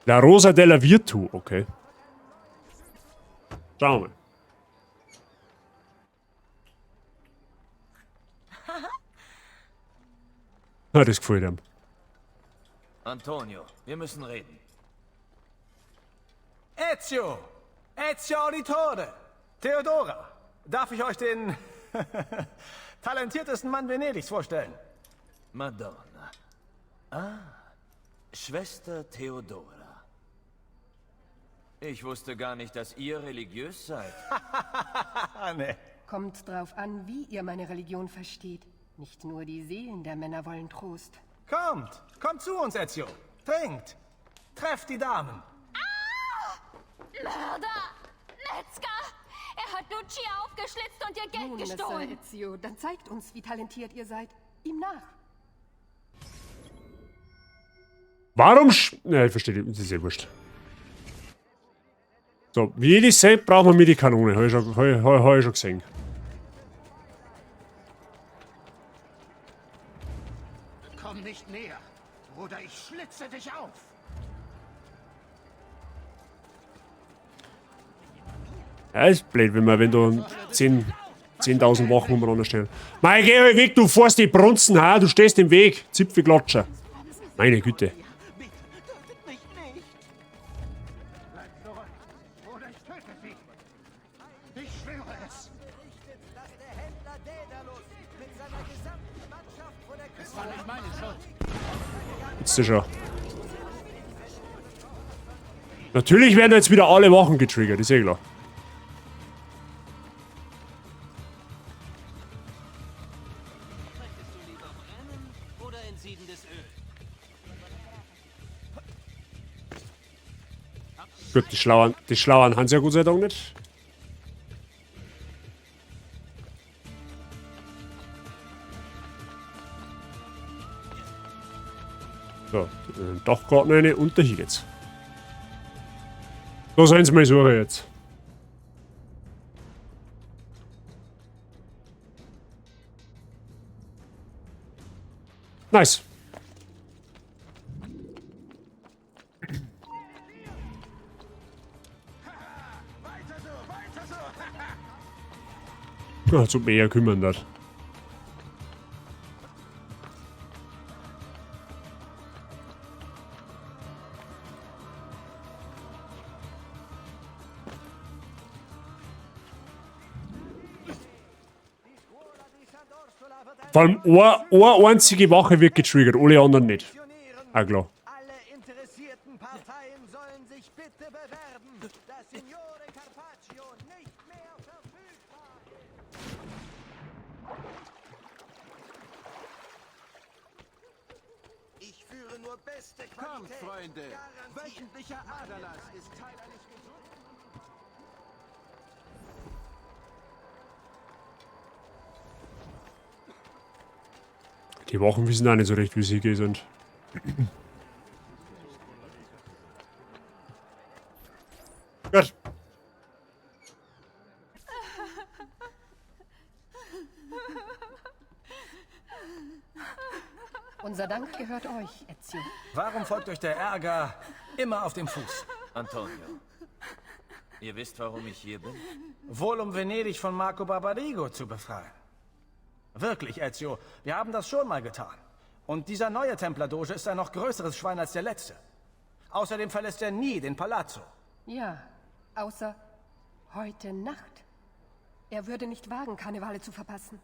La Rosa della Virtu, okay. Schauen wir mal. Ah, das gefällt ihm. Antonio, wir müssen reden. Ezio! Ezio Auditore! Theodora! Darf ich euch den talentiertesten Mann Venedigs vorstellen? Madonna. Ah, Schwester Theodora. Ich wusste gar nicht, dass ihr religiös seid. Nee. Kommt drauf an, wie ihr meine Religion versteht. Nicht nur die Seelen der Männer wollen Trost. Kommt zu uns, Ezio. Trinkt. Trefft die Damen. Mörder! Metzger! Er hat Lucia aufgeschlitzt und ihr Geld Nun, Messer gestohlen. Ezio, dann zeigt uns, wie talentiert ihr seid. Ihm nach. Warum ne, ich verstehe, das ist ja wurscht. So, wie ich sehe, brauchen wir mir die Kanone. Habe ich schon gesehen. Komm nicht näher, oder ich schlitze dich auf. Ja, ist blöd, wenn du 10.000 Wachen umeinander stehen. Mei, geh halt weg, du fährst die Brunzen, ha? Du stehst im Weg. Zipfelklatscher. Meine Güte. Bitte, tötet mich nicht. Bleib zurück, oder ich töte sie. Ich schwöre es. Es war nicht meine Schuld. Jetzt ist schon. Natürlich werden jetzt wieder alle Wachen getriggert, ist eh klar. Gut, die Schlauern haben sie ja Gott sei Dank nicht. So, doch gerade noch eine und da hier geht's. So sollen sie mal suchen jetzt. Nice. Ja, zum eher kümmern das. Vor allem eine einzige Wache wird getriggert, alle anderen nicht. Ah, klar. Alle interessierten Parteien sollen sich bitte bewerben. Das Signore Carpaccio nicht mehr verfügbar. Ich führe nur beste Qualität. Kommt, Freunde. Wöchentlicher Aderlass ist Teil eines gesunden... Die Wachen wissen auch nicht so recht, wie sie hier sind. Gut. Unser Dank gehört euch, Ezio. Warum folgt euch der Ärger immer auf dem Fuß? Antonio, ihr wisst, warum ich hier bin? Wohl um Venedig von Marco Barbarigo zu befreien. Wirklich, Ezio, wir haben das schon mal getan. Und dieser neue Templerdoge ist ein noch größeres Schwein als der letzte. Außerdem verlässt er nie den Palazzo. Ja, außer heute Nacht. Er würde nicht wagen, Karnevale zu verpassen.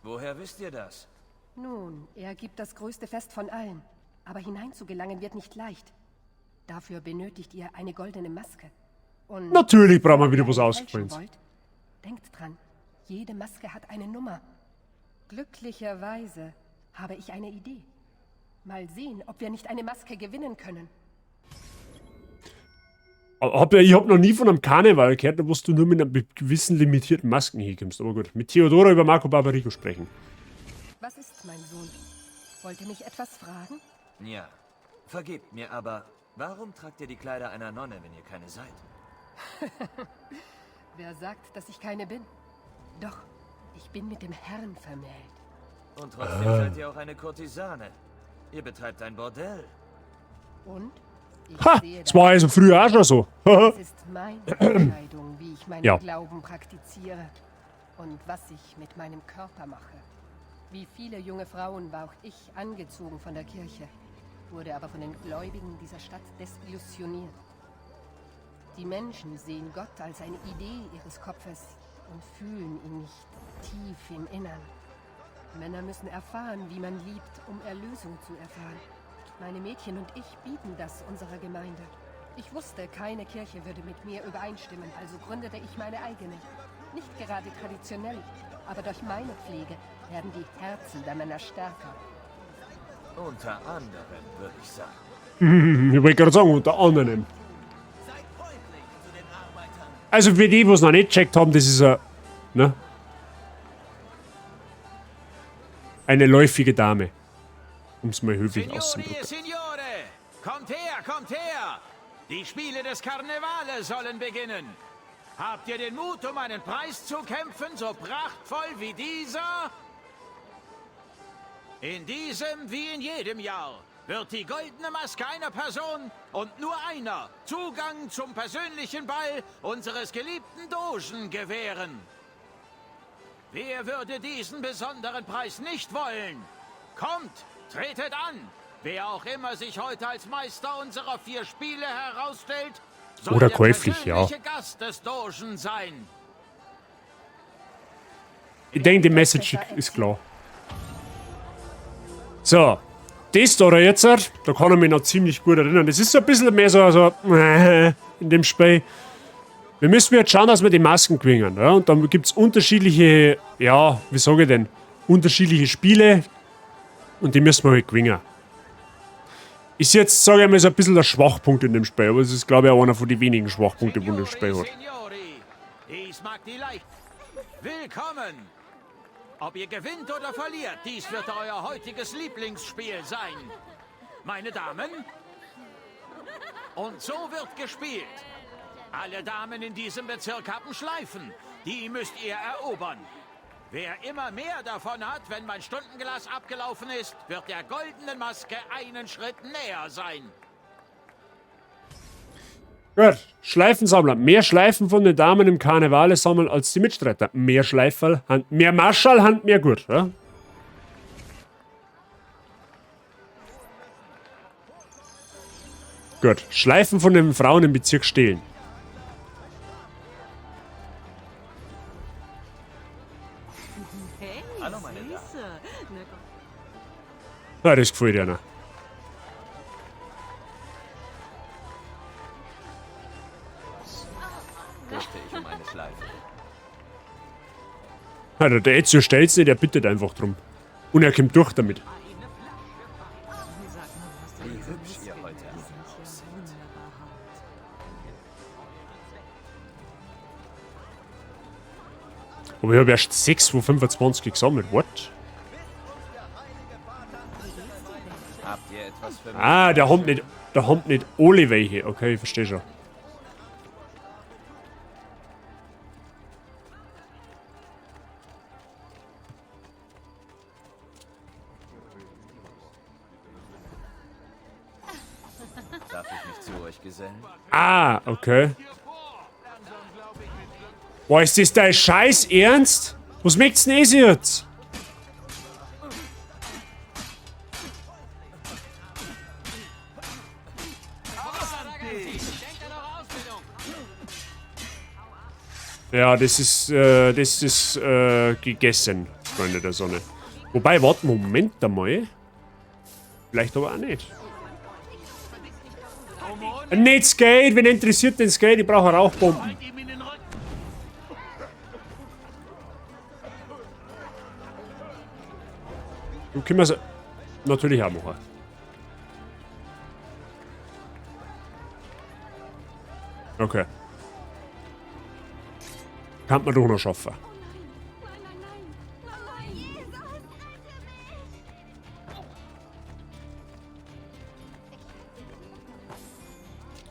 Woher wisst ihr das? Nun, er gibt das größte Fest von allen. Aber hineinzugelangen wird nicht leicht. Dafür benötigt ihr eine goldene Maske. Und Natürlich brauchen wir wieder was wenn ihr ausgefallen. fälschen wollt, denkt dran, jede Maske hat eine Nummer. Glücklicherweise habe ich eine Idee. Mal sehen, ob wir nicht eine Maske gewinnen können. Ich hab noch nie von einem Karneval gehört, wo du nur mit einer gewissen limitierten Masken hinkommst. Aber gut, mit Theodora über Marco Barbarigo sprechen. Was ist, mein Sohn? Wollt ihr mich etwas fragen? Ja. Vergebt mir, aber warum tragt ihr die Kleider einer Nonne, wenn ihr keine seid? Wer sagt, dass ich keine bin? Doch, ich bin mit dem Herrn vermählt. Und trotzdem seid ihr auch eine Kurtisane. Ihr betreibt ein Bordell. Und? Ich Ha! sehe Das war also früher auch schon so. Es ist meine Entscheidung, wie ich meinen Ja. Glauben praktiziere und was ich mit meinem Körper mache. Wie viele junge Frauen war auch ich angezogen von der Kirche, wurde aber von den Gläubigen dieser Stadt desillusioniert. Die Menschen sehen Gott als eine Idee ihres Kopfes und fühlen ihn nicht tief im Innern. Männer müssen erfahren, wie man liebt, um Erlösung zu erfahren. Meine Mädchen und ich bieten das unserer Gemeinde. Ich wusste, keine Kirche würde mit mir übereinstimmen, also gründete ich meine eigene. Nicht gerade traditionell, aber durch meine Pflege werden die Herzen der Männer stärker. Unter anderem, würde ich sagen. Ich wollte gerade sagen, unter anderem. Also für die, die es noch nicht gecheckt haben, das ist eine läufige Dame. Um es mal höflich Signori e auszudrücken. Signore, kommt her, kommt her! Die Spiele des Karnevale sollen beginnen. Habt ihr den Mut, um einen Preis zu kämpfen, so prachtvoll wie dieser? In diesem wie in jedem Jahr wird die goldene Maske einer Person und nur einer Zugang zum persönlichen Ball unseres geliebten Dogen gewähren. Wer würde diesen besonderen Preis nicht wollen? Kommt, tretet an! Wer auch immer sich heute als Meister unserer 4 Spiele herausstellt, soll Oder der käuflich, ja. persönliche Gast des Dogen sein. Ich denke, die Message ist klar. So, das da jetzt, da kann ich mich noch ziemlich gut erinnern. Das ist so ein bisschen mehr so in dem Spiel. Wir müssen jetzt schauen, dass wir die Masken gewinnen. Ja? Und dann gibt es unterschiedliche, ja, wie sage ich denn, unterschiedliche Spiele. Und die müssen wir halt gewinnen. Ist jetzt, sage ich mal, so ein bisschen der Schwachpunkt in dem Spiel. Aber es ist, glaube ich, auch einer von den wenigen Schwachpunkten, die das Spiel hat. Signori, dies mag die Leicht. Willkommen! Ob ihr gewinnt oder verliert, dies wird euer heutiges Lieblingsspiel sein. Meine Damen? Und so wird gespielt. Alle Damen in diesem Bezirk haben Schleifen. Die müsst ihr erobern. Wer immer mehr davon hat, wenn mein Stundenglas abgelaufen ist, wird der goldenen Maske einen Schritt näher sein. Gut, Schleifensammler. Mehr Schleifen von den Damen im Karnevale sammeln als die Mitstreiter. Mehr Schleiferl, mehr Marschall, Hand mehr gut. Ja? Gut, Schleifen von den Frauen im Bezirk stehlen. Hallo, meine Damen. Ja, das gefällt dir noch. Dürfte ich um eine Schleife. Ja, der Ezio stellt's nicht, der bittet einfach drum. Und er kommt durch damit. Wie hübsch ihr heute aussieht. Aber ich habe erst 6 von 25 gesammelt. What? Habt ihr etwas für mich? Ah, der hat nicht alle welche. Okay, ich verstehe schon. Darf ich mich zu euch gesellen? Ah, okay. Boah, ist das dein Scheiß Ernst? Was möcht's denn jetzt? Ja, das ist gegessen, Freunde der Sonne. Wobei, warte, Moment einmal. Vielleicht aber auch nicht. Nicht Skate, wen interessiert den Skate? Ich brauche Rauchbomben. Du können wir es natürlich auch machen. Okay. Kann man doch noch schaffen.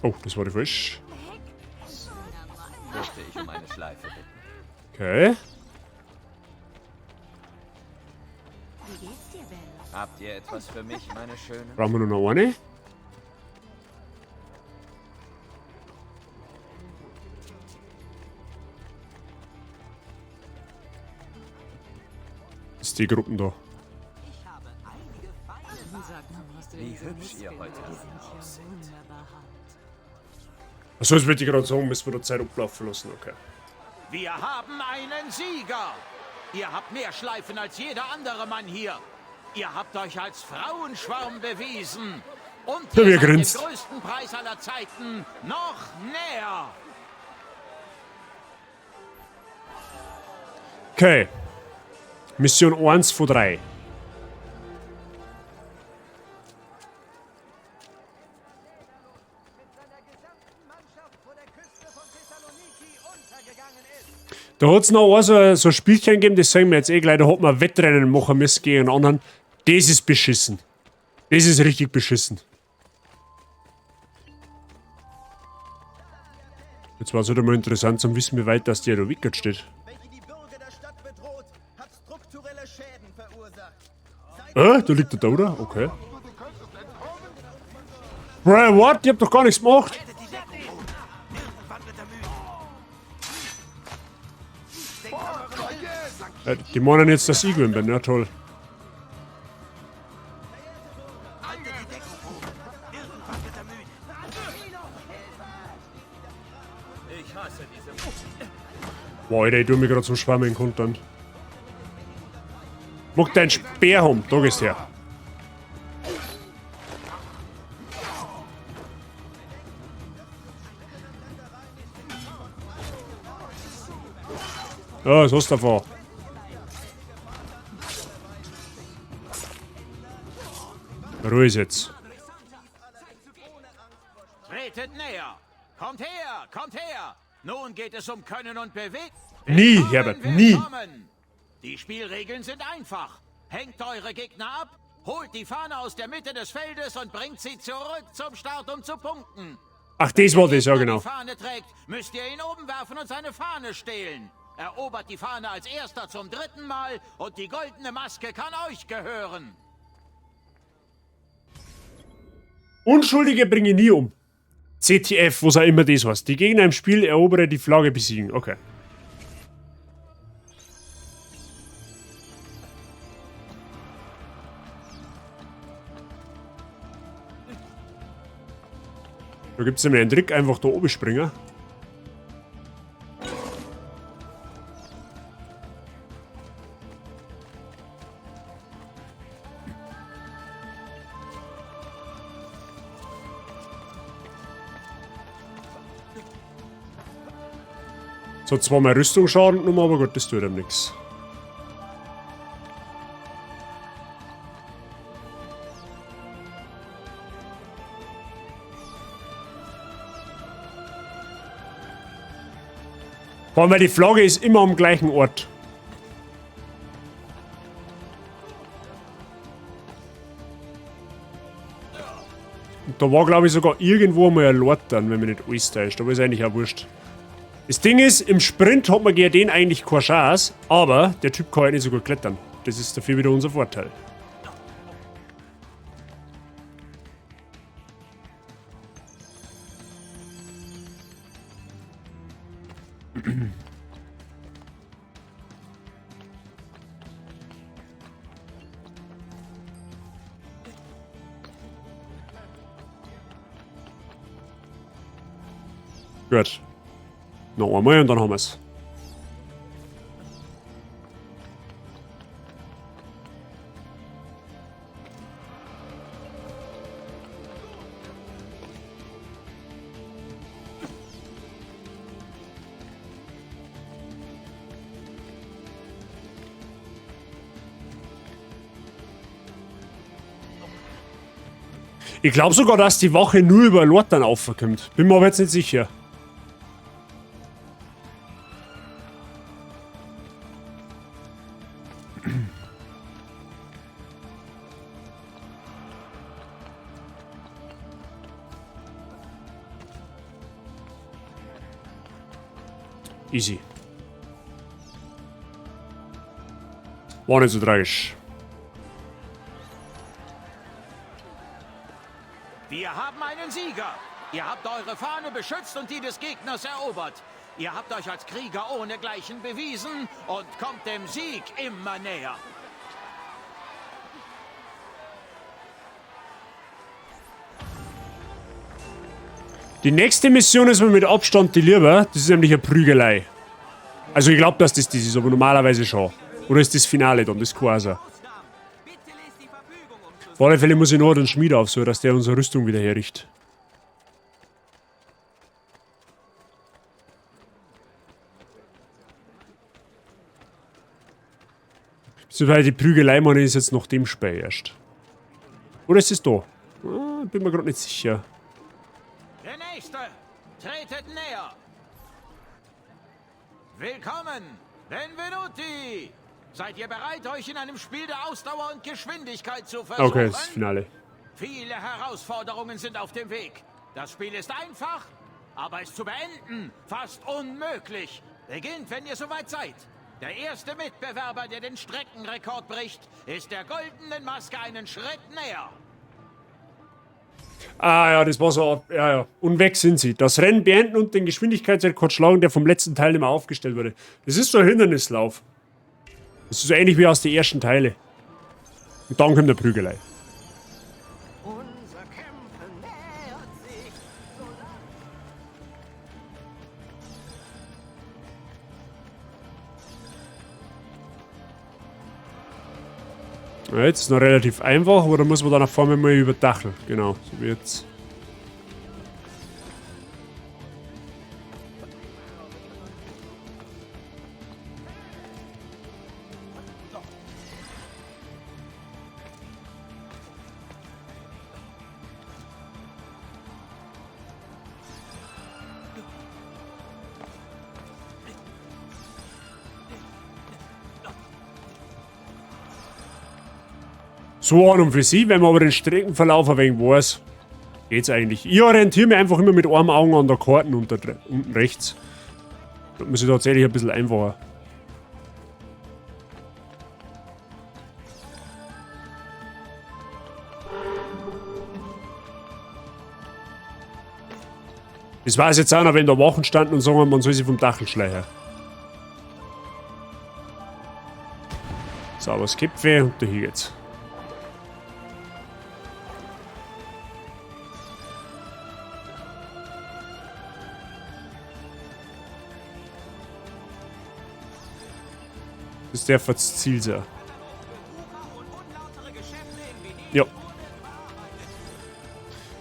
Oh, das war die Fisch. Dürfte ich um eine Schleife bitten. Okay. Habt ihr etwas für mich, meine Schöne? Brauchen wir nur noch eine? Das ist die Gruppen da. Wie hübsch ihr heute aussieht. Achso, das würde ich gerade sagen, müssen wir da Zeit ablaufen lassen, okay. Wir haben einen Sieger. Ihr habt mehr Schleifen als jeder andere Mann hier. Ihr habt euch als Frauenschwarm bewiesen. Und Ja, ihr wir seid grinst. dem größten Preis aller Zeiten noch näher. Okay. Mission 1 von 3. Da hat es noch so ein Spielchen gegeben, das sagen wir jetzt eh gleich, da hat man Wettrennen machen müssen gegen einen anderen. Das ist beschissen. Das ist richtig beschissen. Jetzt war es halt mal interessant zu wissen, wie weit das der da wickert steht. welche die Bürger der Stadt bedroht, hat strukturelle Schäden verursacht. Da liegt er da, oder? Okay. Bro, what? Ich hab doch gar nichts gemacht. Die meinen jetzt, dass ich gewinn bin, ja toll. Boah, Alter, ich tu mich gerade so schwammen kontern. Mach deinen Speer um, da gehst her. Ja, was hast du davon? Ruhe ist jetzt. Tretet näher. Kommt her, kommt her. Nun geht es um Können und Bewegen. Nie, Willkommen, Herbert, nie. willkommen. Die Spielregeln sind einfach. Hängt eure Gegner ab, holt die Fahne aus der Mitte des Feldes und bringt sie zurück zum Start, um zu punkten. Ach, das war das, ja Wenn genau. die Fahne trägt, müsst ihr ihn oben werfen und seine Fahne stehlen. Erobert die Fahne als erster zum 3. Mal und die goldene Maske kann euch gehören. Unschuldige bringe ich nie um. CTF, was auch immer das heißt. Die Gegner im Spiel erobere die Flagge besiegen. Okay. Da gibt es nämlich einen Trick, einfach da oben springen. So, zweimal Rüstungsschaden genommen, aber gut, das tut ihm nichts. Vor allem, weil die Flagge ist immer am gleichen Ort. Und da war, glaube ich, sogar irgendwo mal ein Lord dann, wenn man nicht alles täuscht. Aber ist eigentlich auch wurscht. Das Ding ist, im Sprint hat man gegen den eigentlich keine Chance, aber der Typ kann halt nicht so gut klettern. Das ist dafür wieder unser Vorteil. Gut. Noch einmal und dann haben wir's. Ich glaube sogar, dass die Wache nur über Lord dann aufkommt. Bin mir aber jetzt nicht sicher. Easy. War nicht so tragisch. Wir haben einen Sieger. Ihr habt eure Fahne beschützt und die des Gegners erobert. Ihr habt euch als Krieger ohnegleichen bewiesen und kommt dem Sieg immer näher. Die nächste Mission ist mir mit Abstand die lieber. Das ist nämlich eine Prügelei. Also ich glaube, dass das ist, aber normalerweise schon. Oder ist das Finale dann, das quasi. Auf alle Fälle muss ich noch den Schmied aufsuchen, dass der unsere Rüstung wieder herrichtet. Soweit die Prügelei, meine, ist jetzt nach dem Spiel erst. Oder ist es da? Bin mir gerade nicht sicher. Der Nächste, tretet näher. Willkommen, Benvenuti. Seid ihr bereit, euch in einem Spiel der Ausdauer und Geschwindigkeit zu versuchen? Okay, das Finale. Viele Herausforderungen sind auf dem Weg. Das Spiel ist einfach, aber es zu beenden fast unmöglich. Beginnt, wenn ihr soweit seid. Der erste Mitbewerber, der den Streckenrekord bricht, ist der goldenen Maske einen Schritt näher. Ah ja, das war so. Ja, ja. Und weg sind sie. Das Rennen beenden und den Geschwindigkeitsrekord schlagen, der vom letzten Teilnehmer aufgestellt wurde. Das ist so ein Hindernislauf. Das ist so ähnlich wie aus den ersten Teilen. Und dann kommt der Prügelei. Unser Kämpfen nähert sich. Ja, jetzt ist noch relativ einfach, aber da muss man dann nach vorne mal über Dachel. Genau, so wie jetzt. So an und für sich, wenn man aber den Streckenverlauf ein wenig weiß, geht's eigentlich. Ich orientiere mich einfach immer mit einem Auge an der Karte unten rechts. Das muss ich tatsächlich ein bisschen einfacher. Das weiß jetzt auch noch, wenn da Wachen standen und sagen, man soll sie vom Dachel schleichen. Sauberes Köpfe und da hier geht's. Das darf das Ziel sein. Ja.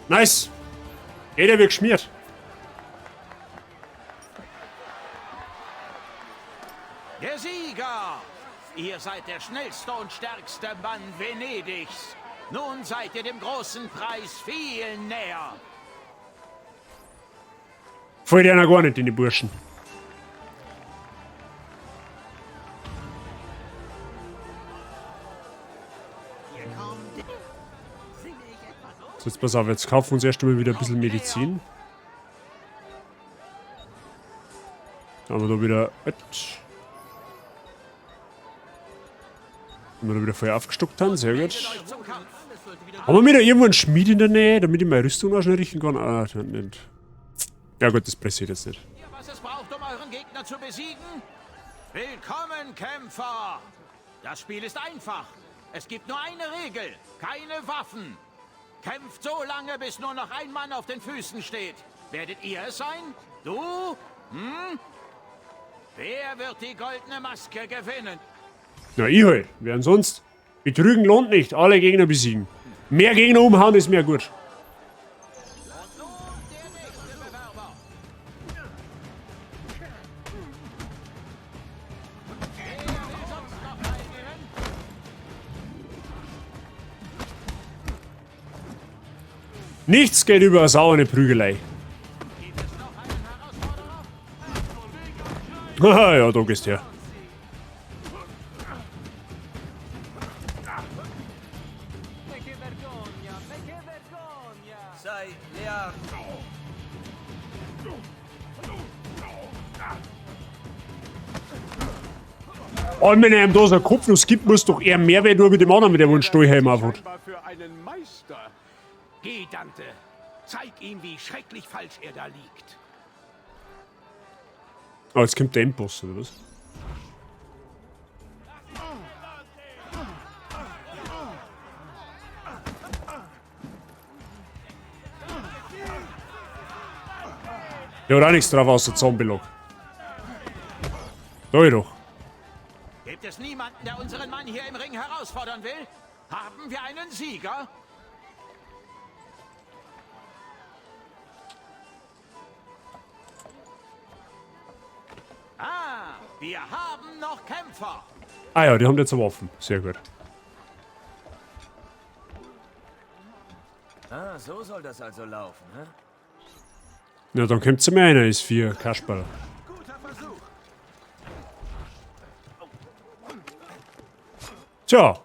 Nice. Jeder wird geschmiert. Der Sieger! Ihr seid der schnellste und stärkste Mann Venedigs. Nun seid ihr dem großen Preis viel näher. Fällt einer gar nicht in die Burschen. So, jetzt pass auf, jetzt kaufen wir uns erst einmal wieder ein bisschen Medizin. Dann haben wir da wieder. Wenn wir da wieder vorher aufgestockt haben, sehr gut. Haben wir wieder irgendwo einen Schmied in der Nähe, damit ich meine Rüstung auch schnell richten kann? Ah, nicht. Ja gut, das pressiert jetzt nicht. Was es braucht, um euren Gegner zu besiegen? Willkommen, Kämpfer! Das Spiel ist einfach. Es gibt nur eine Regel. Keine Waffen. Kämpft so lange, bis nur noch ein Mann auf den Füßen steht. Werdet ihr es sein? Du? Hm? Wer wird die goldene Maske gewinnen? Na, ich halt. Wer denn sonst? Betrügen lohnt nicht. Alle Gegner besiegen. Mehr Gegner umhauen ist mehr gut. Und nun der nächste Bewerber. Wer will sonst noch teilnehmen? Nichts geht über eine saure Prügelei. Haha, ja, da gehst du her. Sei leer. Und wenn er ihm da so einen Kopfnuss gibt, muss doch eher mehr werden, nur mit dem anderen, mit dem einen Stallhelm aufhat. Für einen Meister. Geh, Dante. Zeig ihm, wie schrecklich falsch er da liegt. Oh, jetzt kommt der Endboss, oder was? Der hat auch nichts drauf außer Zombie-Lock. Da doch. Gibt es niemanden, der unseren Mann hier im Ring herausfordern will? Haben wir einen Sieger? Ah, wir haben noch Kämpfer. Ah ja, die haben jetzt eine Waffen. Sehr gut. Ah, so soll das also laufen, hä? Na, dann kommt zu mir einer, ist 4 Kasperl. Tja.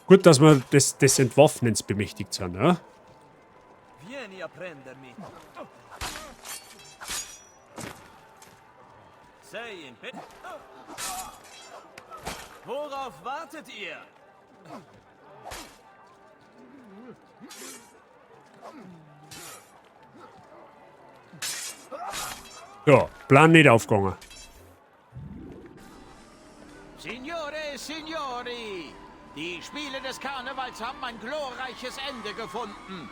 Gut, dass wir des Entwaffnens bemächtigt sind, ja? Vieni a prendermi. Sei in Bett. Worauf wartet ihr? Ja, Plan nicht aufgegangen. Signore, Signori, die Spiele des Karnevals haben ein glorreiches Ende gefunden.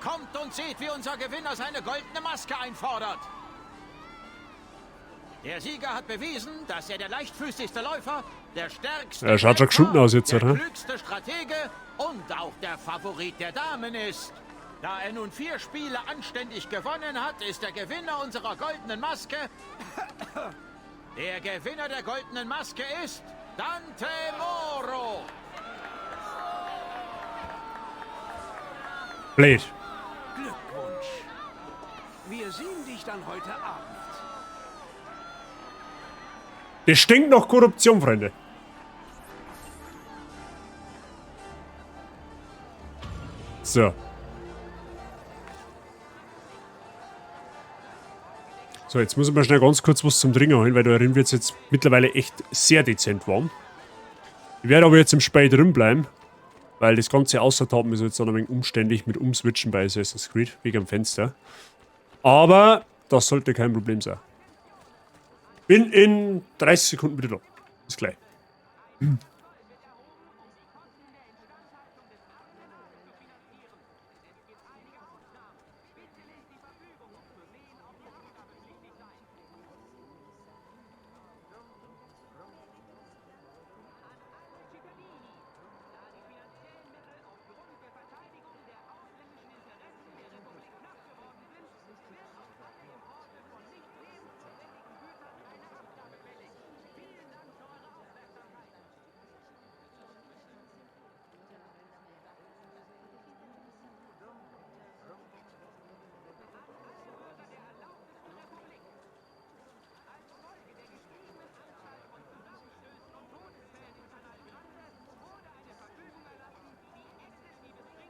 Kommt und seht, wie unser Gewinner seine goldene Maske einfordert. Der Sieger hat bewiesen, dass er der leichtfüßigste Läufer, der stärkste Er schaut schon Kämpfer, geschunden aus jetzt, der oder? klügste Stratege und auch der Favorit der Damen ist. Da er nun 4 Spiele anständig gewonnen hat, ist der Gewinner unserer goldenen Maske... Der Gewinner der goldenen Maske ist Dante Moro. Blöd. Glückwunsch. Wir sehen dich dann heute Abend. Das stinkt nach Korruption, Freunde. So. So, jetzt muss ich mal schnell ganz kurz was zum Trinken holen, weil da drin wird es jetzt mittlerweile echt sehr dezent warm. Ich werde aber jetzt im Spiel drin bleiben, weil das ganze Außertappen ist jetzt noch ein wenig umständlich mit Umswitchen bei Assassin's Creed, wegen dem Fenster. Aber das sollte kein Problem sein. Bin in 30 Sekunden wieder da. Bis gleich.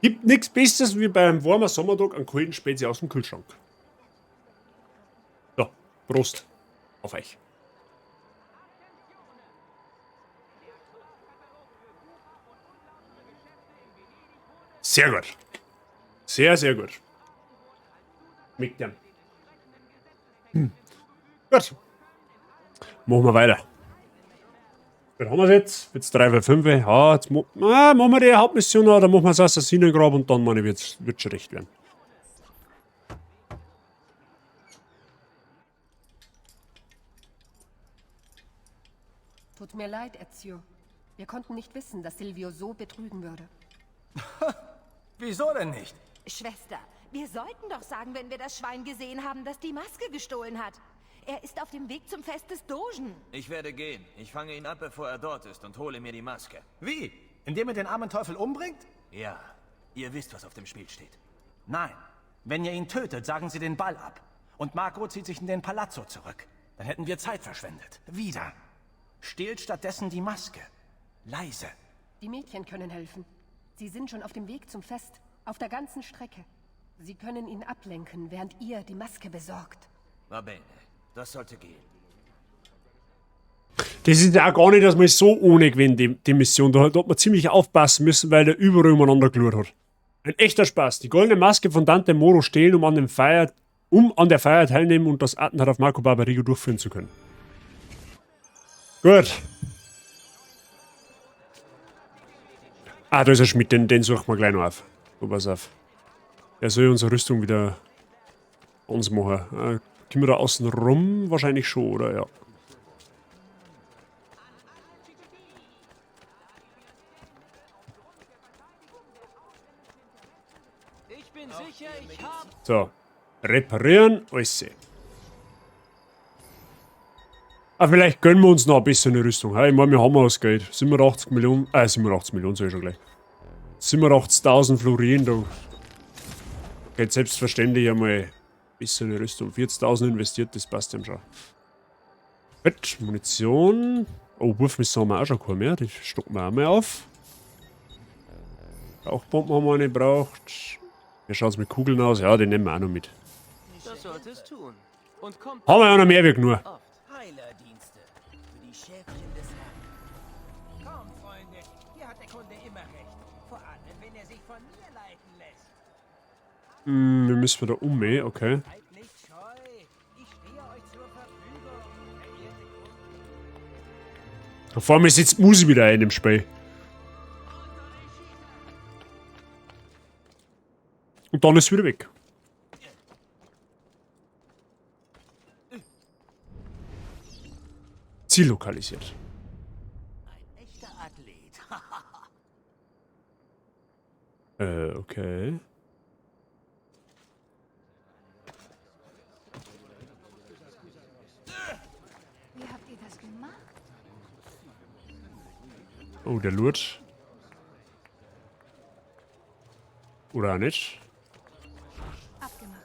Gibt nichts Besseres wie beim warmen Sommertag einen kalten Spezi aus dem Kühlschrank. So, Prost auf euch. Sehr gut. Sehr, sehr gut. Mit dem. Gut. Machen wir weiter. Was haben wir jetzt? Jetzt 3 für 5. Ja, jetzt machen wir die Hauptmission noch, dann machen wir das Assassinengrab und dann meine ich, wird schon recht werden. Tut mir leid, Ezio. Wir konnten nicht wissen, dass Silvio so betrügen würde. Wieso denn nicht? Schwester, wir sollten doch sagen, wenn wir das Schwein gesehen haben, das die Maske gestohlen hat. Er ist auf dem Weg zum Fest des Dogen. Ich werde gehen. Ich fange ihn ab, bevor er dort ist und hole mir die Maske. Wie? Indem ihr den armen Teufel umbringt? Ja, ihr wisst, was auf dem Spiel steht. Nein. Wenn ihr ihn tötet, sagen sie den Ball ab. Und Marco zieht sich in den Palazzo zurück. Dann hätten wir Zeit verschwendet. Wieder. Stehlt stattdessen die Maske. Leise. Die Mädchen können helfen. Sie sind schon auf dem Weg zum Fest. Auf der ganzen Strecke. Sie können ihn ablenken, während ihr die Maske besorgt. Va bene, das sollte gehen. Das ist ja auch gar nicht, dass man so ohne gewinnt, die Mission. Da hat man ziemlich aufpassen müssen, weil der überall umeinander geschaut hat. Ein echter Spaß. Die goldene Maske von Dante Moro stehlen, um an der Feier teilnehmen und das Attentat auf Marco Barbarigo durchführen zu können. Gut. Ah, da ist ein Schmied, den suchen wir gleich noch auf. Oh, pass auf. Er soll unsere Rüstung wieder uns machen. Können wir da außen rum? Wahrscheinlich schon, oder? Ja. Ich bin sicher, ich hab... So. Reparieren, alles sehen. Ah, vielleicht gönnen wir uns noch ein bisschen eine Rüstung. Ich meine, wir haben das Geld. 87 Millionen, 87 Millionen, sag ich schon gleich. 87.000 Florien, da geht selbstverständlich einmal ein bisschen eine Rüstung. 40.000 investiert, das passt dann schon. Gut, Munition. Oh, Wurfmesser haben wir auch schon keine mehr, die stocken wir auch mal auf. Rauchbomben haben wir nicht gebraucht. Wie schaut es mit Kugeln aus? Ja, die nehmen wir auch noch mit. Das sollte es tun. Und kommt Haben wir ja noch mehr wie genug. Heilerdienste für die Schäfchen des Herrn. Komm, Freunde, hier hat der Kunde immer recht. Vor allem, wenn er sich von mir leiten lässt. Wir müssen wieder okay. Seid nicht scheu. Ich stehe euch zur Verfügung. Verehrte Kunden. Da vor mir sitzt Musi wieder ein im Spiel. Und dann ist es wieder weg. Ziel lokalisiert. Ein echter Athlet. Okay. Wie habt ihr das gemacht? Oh, der lurt. Oder auch nicht. Abgemacht.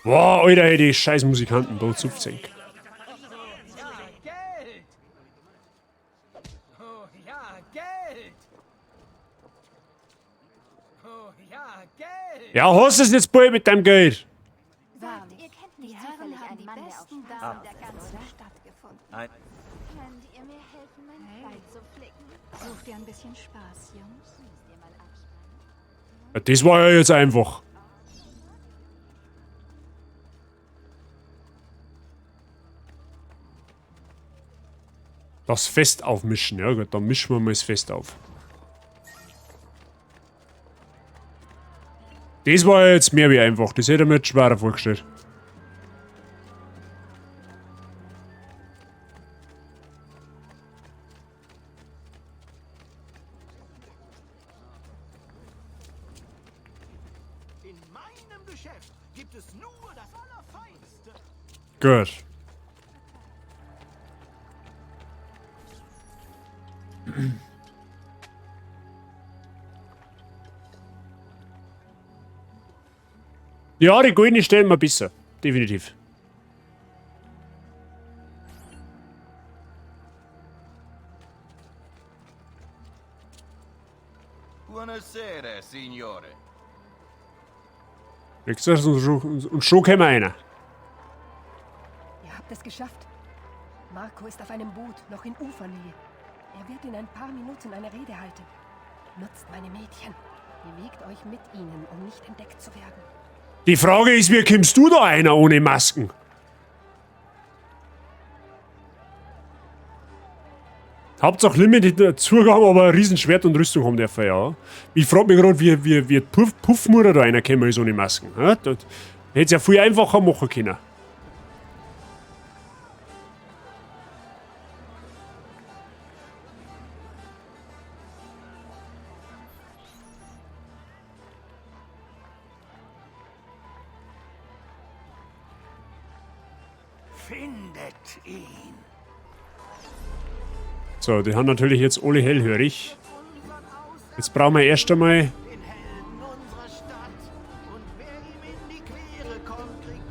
Boah, Alter, ey, die scheiß Musikanten, da zupft Ja, Geld. Oh, ja, Geld. Oh, ja, Geld. Ja, hast du es jetzt bald mit deinem Geld? Wahrlich, ihr kennt die Herren haben die besten Damen der ganzen Stadt gefunden. Ein Könnt ihr mir helfen, mein Kleid zu flicken? Sucht ihr ein bisschen Spaß, Jungs? Müsst ihr mal abspannen? Ja, das war ja jetzt einfach. Das Fest aufmischen, ja gut, dann mischen wir mal das Fest auf. Das war ja jetzt mehr wie einfach, das hätte ich mir jetzt schwerer vorgestellt. In meinem Geschäft gibt es nur das Allerfeinste. Gut. Ja, die goldene stellen wir besser. Definitiv. Buonasera, Signore. Nächstes und schon kommen wir einer. Ihr habt es geschafft. Marco ist auf einem Boot, noch in Ufernähe. Er wird in ein paar Minuten eine Rede halten. Nutzt meine Mädchen. Bewegt euch mit ihnen, um nicht entdeckt zu werden. Die Frage ist, wie kommst du da einer ohne Masken? Hauptsache Limited Zugang, aber ein Riesenschwert und Rüstung haben dürfen, ja. Ich frage mich gerade, wie Puffmutter da einer kommen ist ohne Masken. Ja, das hätte es ja viel einfacher machen können. Findet ihn. So, die haben natürlich jetzt alle hellhörig. Jetzt brauchen wir erst einmal...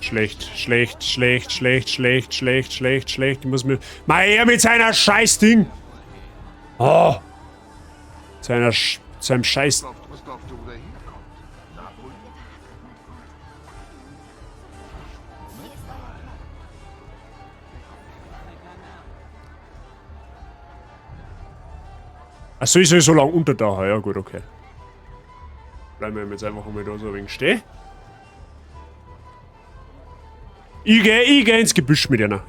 Schlecht. Ich muss mir... Mal her mit seiner Scheißding! Oh! Seinem Scheiß... Achso, ich soll so lange unter da haben. Ja gut, okay. Bleiben wir jetzt einfach mal da so ein wenig stehen. Ich geh ins Gebüsch mit dir nach.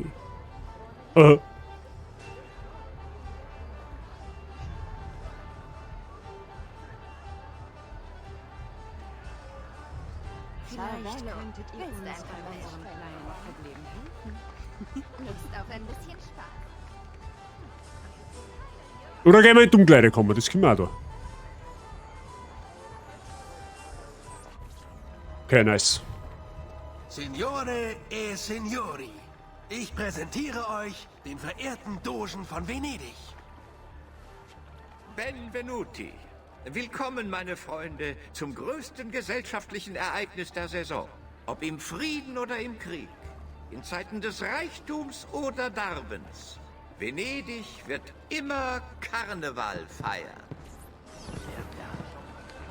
Oder gehen wir in die Umkleide kommen, das können wir auch da. Okay, nice. Signore e Signori, ich präsentiere euch den verehrten Dogen von Venedig. Benvenuti. Willkommen, meine Freunde, zum größten gesellschaftlichen Ereignis der Saison. Ob im Frieden oder im Krieg, in Zeiten des Reichtums oder Darbens. Venedig wird immer Karneval feiern.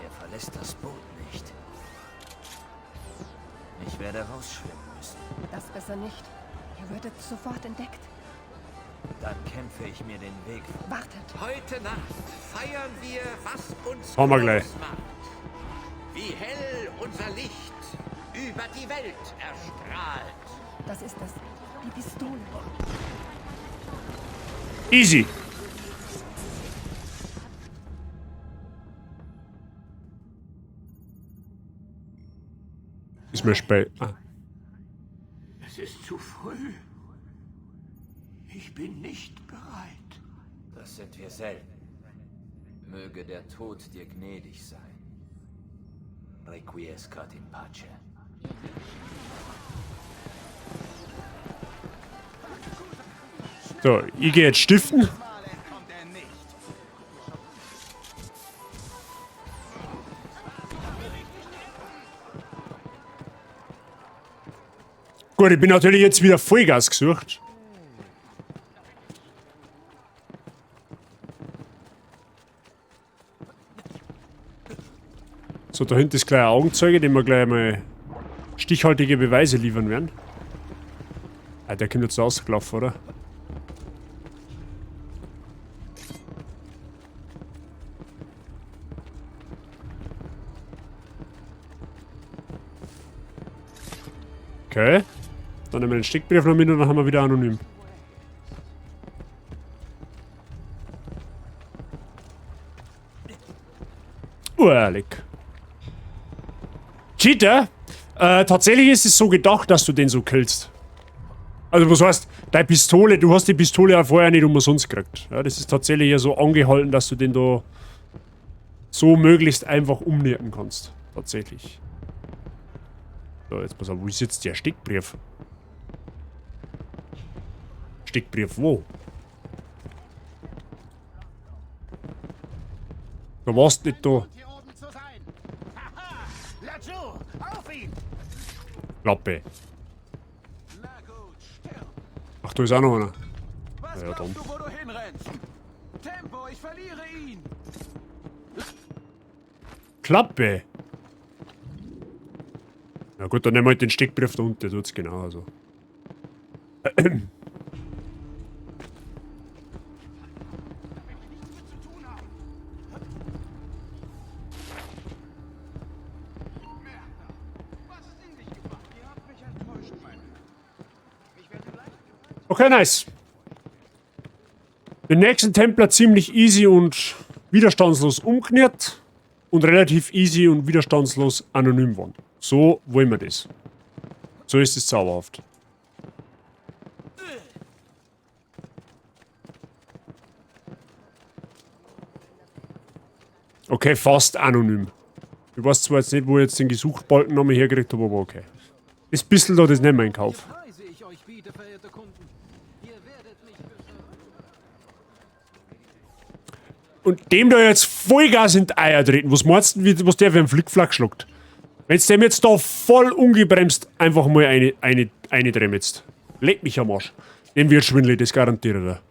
Er verlässt das Boot nicht. Ich werde rausschwimmen müssen. Das besser nicht. Ihr würdet sofort entdeckt. Dann kämpfe ich mir den Weg. Wartet. Heute Nacht feiern wir, was uns Kommen wir gleich. ausmacht. Wie hell unser Licht über die Welt erstrahlt. Das ist es. Die Pistole. Easy. Ist mir spät. Ah. Es ist zu früh. Ich bin nicht bereit. Das sind wir selten. Möge der Tod dir gnädig sein. Requiescat in pace. So, ich gehe jetzt stiften. Gut, ich bin natürlich jetzt wieder Vollgas gesucht. So, da hinten ist gleich ein Augenzeuge, dem wir gleich mal stichhaltige Beweise liefern werden. Ah, der kommt jetzt rausgelaufen, oder? Okay. Dann nehmen wir den Steckbrief noch mit und dann haben wir wieder anonym. Ehrlich. Cheater? Tatsächlich ist es so gedacht, dass du den so killst. Also was heißt, deine Pistole, du hast die Pistole ja vorher nicht umsonst gekriegt. Ja, das ist tatsächlich ja so angehalten, dass du den da so möglichst einfach umnieten kannst. Tatsächlich. So, jetzt pass auf, wo ist jetzt der Steckbrief? Steckbrief wo? Du warst nicht da. Klappe. Ach, da ist auch noch einer. Was ja, glaubst du, wo du hinrennst? Tempo, ich verliere ihn! Klappe. Na gut, dann nehmen wir halt den Steckbrief da unten, der tut's genau also. Okay, nice. Den nächsten Templer ziemlich easy und widerstandslos umkehrt und relativ easy und widerstandslos anonym waren. So wollen wir das. So ist es zauberhaft. Okay, fast anonym. Ich weiß zwar jetzt nicht, wo ich jetzt den Gesuchbalken nochmal hergekriegt habe, aber okay. Das bisschen da, das nehmen wir in Kauf. Preise ich euch euch biete, verehrte Kunden. Ihr werdet mich Und dem da jetzt Vollgas in die Eier treten, was meinst du, was der für einen Flickflack schluckt? Wenn's dem jetzt da voll ungebremst einfach mal eine dremmetzt. Leg mich am Arsch. Dem wird schwindelig, das garantiert er.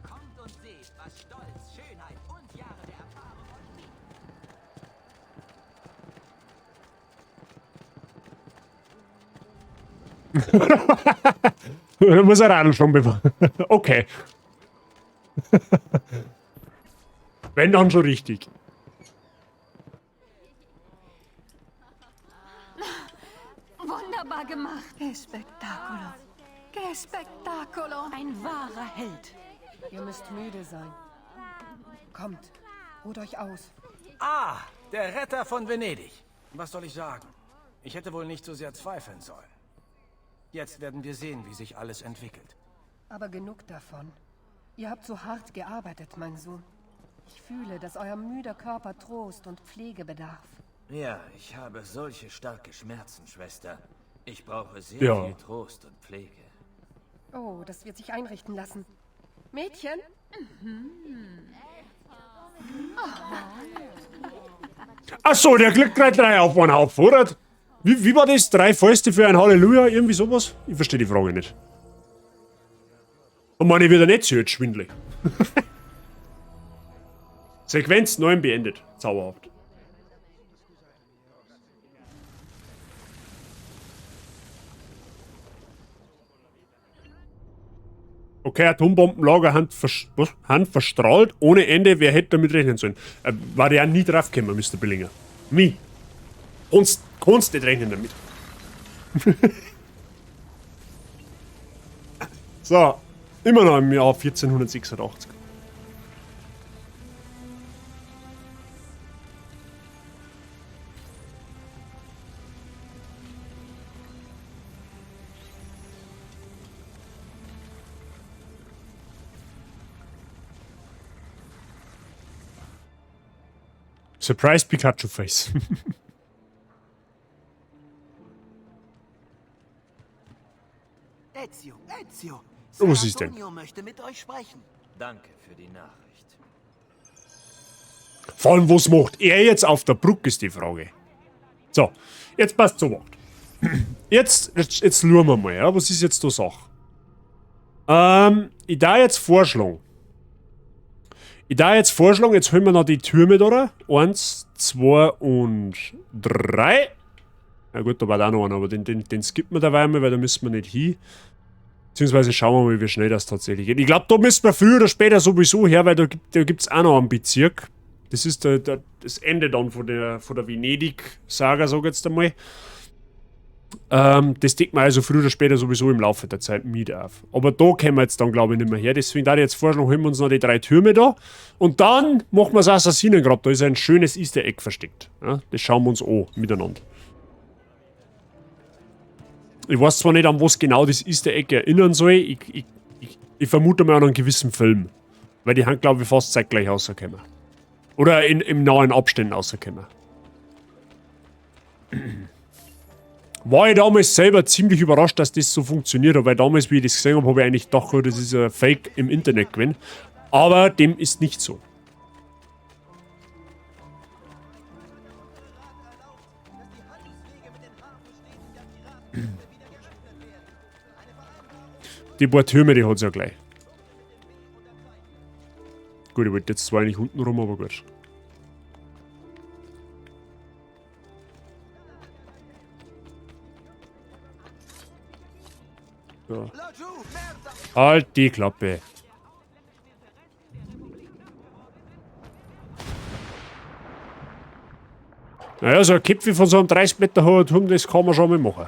Kommt und seht, was Stolz, Schönheit und Jahre der Erfahrung euch Da muss er radeln schon bevor. Okay. Wenn dann schon richtig. Wunderbar gemacht. Que Spektakulo. Que Spektakulo. Ein wahrer Held. Ihr müsst müde sein. Kommt, ruht euch aus. Ah, der Retter von Venedig. Was soll ich sagen? Ich hätte wohl nicht so sehr zweifeln sollen. Jetzt werden wir sehen, wie sich alles entwickelt. Aber genug davon. Ihr habt so hart gearbeitet, mein Sohn. Ich fühle, dass euer müder Körper Trost und Pflege bedarf. Ja, ich habe solche starke Schmerzen, Schwester. Ich brauche sehr viel Trost und Pflege. Oh, das wird sich einrichten lassen. Mädchen? Ach so, der kriegt gleich 3 auf einen Haufen, oder? Wie war das? 3 Fäuste für ein Halleluja? Irgendwie sowas? Ich verstehe die Frage nicht. Und meine wird er nicht so jetzt schwindelig. Sequenz 9 beendet. Zauberhaft. Okay, Atombombenlager, Hand verstrahlt, ohne Ende. Wer hätte damit rechnen sollen? War der ja nie draufgekommen, Mr. Billinger. Nie. Kannst nicht rechnen damit. So, immer noch im Jahr 1486. Surprise Pikachu Face. Ezio, Was ist denn? Antonio möchte mit euch sprechen. Danke für die Nachricht. Vor allem, was macht er jetzt auf der Brücke, ist die Frage. So, jetzt passt so. Jetzt schauen wir mal, ja, was ist jetzt da Sache? Ich da jetzt vorschlagen. Jetzt holen wir noch die Türme da. 1, 2 und 3. Na gut, da war da noch einer, aber den skippen wir dabei mal, weil da müssen wir nicht hin. Beziehungsweise schauen wir mal, wie schnell das tatsächlich geht. Ich glaube, da müssen wir früher oder später sowieso her, weil da gibt es auch noch einen Bezirk. Das ist das Ende dann von der Venedig-Saga, sag ich jetzt einmal. Das deckt man also früher oder später sowieso im Laufe der Zeit mit auf. Aber da kommen wir jetzt dann, glaube ich, nicht mehr her. Deswegen da ich jetzt vorschlagen, holen wir uns noch die 3 Türme da. Und dann machen wir das Assassinengrab. Da ist ein schönes Easter Egg versteckt. Ja, das schauen wir uns an, miteinander. Ich weiß zwar nicht, an was genau das Easter Egg erinnern soll. Ich vermute mal an einen gewissen Film. Weil die haben, glaube ich, fast zeitgleich rausgekommen. Oder im nahen Abständen rausgekommen. War ich damals selber ziemlich überrascht, dass das so funktioniert hat, weil damals, wie ich das gesehen habe, habe ich eigentlich gedacht, das ist ein Fake im Internet gewesen. Aber dem ist nicht so. Die paar Türme, die hat es ja gleich. Gut, ich wollte jetzt zwar nicht unten rum, aber gut. So. Halt die Klappe. Naja, so ein Köpfe von so einem 30 Meter hohen Turm, das kann man schon mal machen.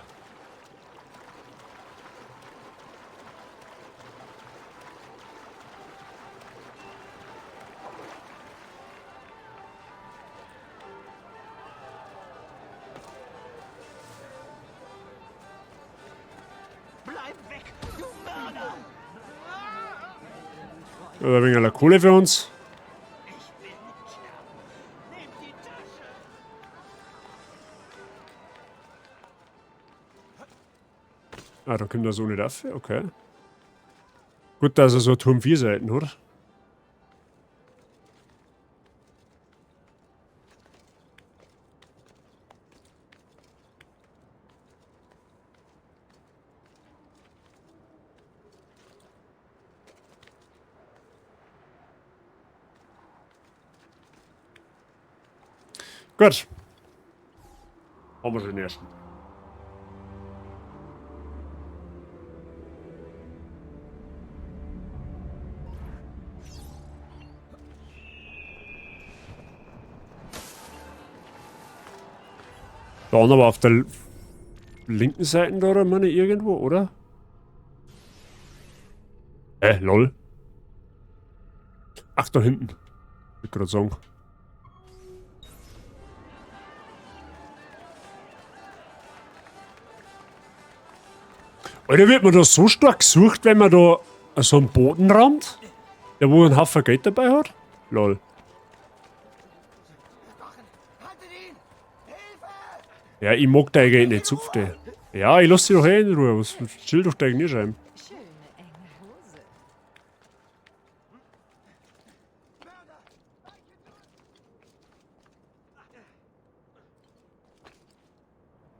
Oder ein wenig Kohle für uns. Ah, da kommt er so nicht auf. Okay. Gut, dass er so Turm 4 Seiten hat. Gut. Haben wir schon den ersten. Da aber auf der linken Seite da, oder meine irgendwo, oder? Lol. Ach, da hinten. Ich wollte gerade sagen. Alter, wird man da so stark gesucht, wenn man da so einen Boden rammt? Der wo einen Haufen Geld dabei hat? Lol. Ja, ich mag da eigentlich nicht zupfte. Ja, ich lass sie doch in Ruhe. Was chill doch da eigentlich schreiben?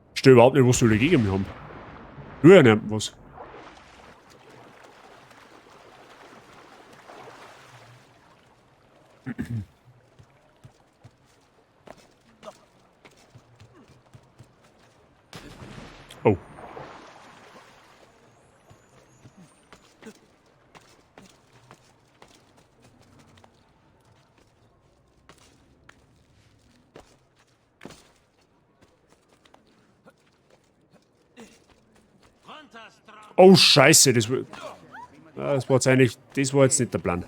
Ich verstehe überhaupt nicht, was du dagegen haben. Nur nicht was. Oh. Oh Scheiße, das war jetzt eigentlich, das war jetzt nicht der Plan.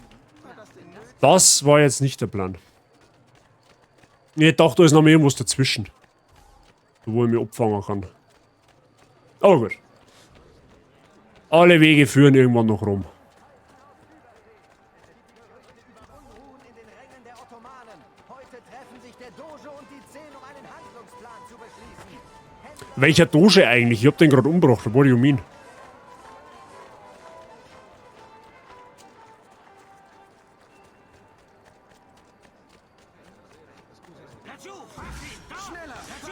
Das war jetzt nicht der Plan. Ich dachte, da ist noch mehr irgendwas dazwischen. Wo ich mich abfangen kann. Aber gut. Alle Wege führen irgendwann noch rum. Welcher Doge eigentlich? Ich hab den gerade umgebracht, what do you mean?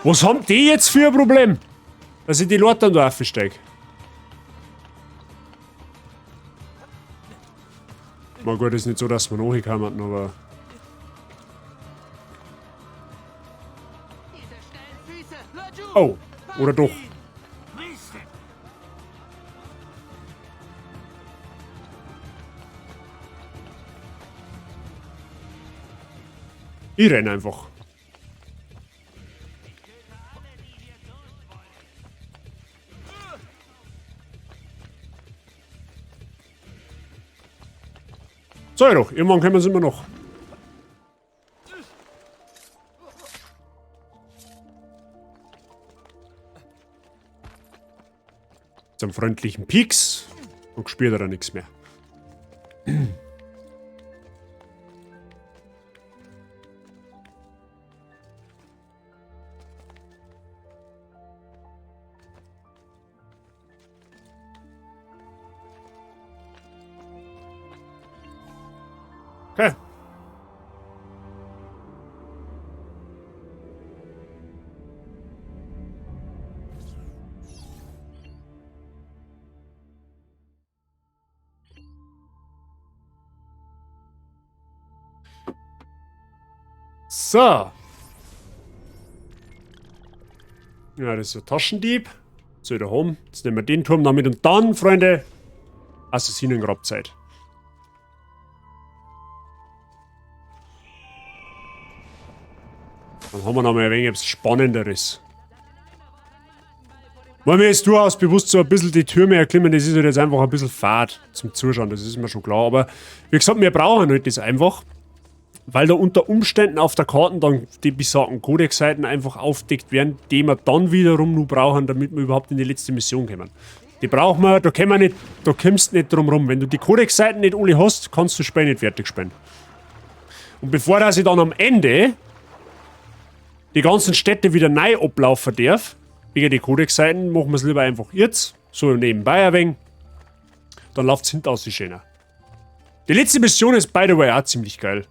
Was haben die jetzt für ein Problem? Dass ich die Leute dann da aufsteige. Na gut, ist nicht so, dass wir nachkommen, aber... Oh, oder doch. Ich renne einfach. So, ja doch, irgendwann können wir es immer noch. Zum freundlichen Pieks und spürt er dann nichts mehr. Okay. So. Ja, das ist ein Taschendieb. So, da oben. Jetzt nehmen wir den Turm damit und dann, Freunde, Assassinengrabzeit. Dann haben wir noch mal ein wenig etwas Spannenderes. Weil mir jetzt durchaus bewusst so ein bisschen die Türme erklimmen, das ist halt jetzt einfach ein bisschen fad zum Zuschauen, das ist mir schon klar. Aber wie gesagt, wir brauchen halt das einfach, weil da unter Umständen auf der Karte dann die besagten Codex-Seiten einfach aufdeckt werden, die wir dann wiederum nur brauchen, damit wir überhaupt in die letzte Mission kommen. Die brauchen wir, da kommst du nicht drum rum. Wenn du die Codex-Seiten nicht alle hast, kannst du das Spiel nicht fertig spielen. Und bevor dass ich dann am Ende die ganzen Städte wieder neu ablaufen darf, wegen die Codex-Seiten, machen wir es lieber einfach jetzt, so nebenbei ein wenig. Dann läuft es hinten aus die schöner. Die letzte Mission ist, by the way, auch ziemlich geil.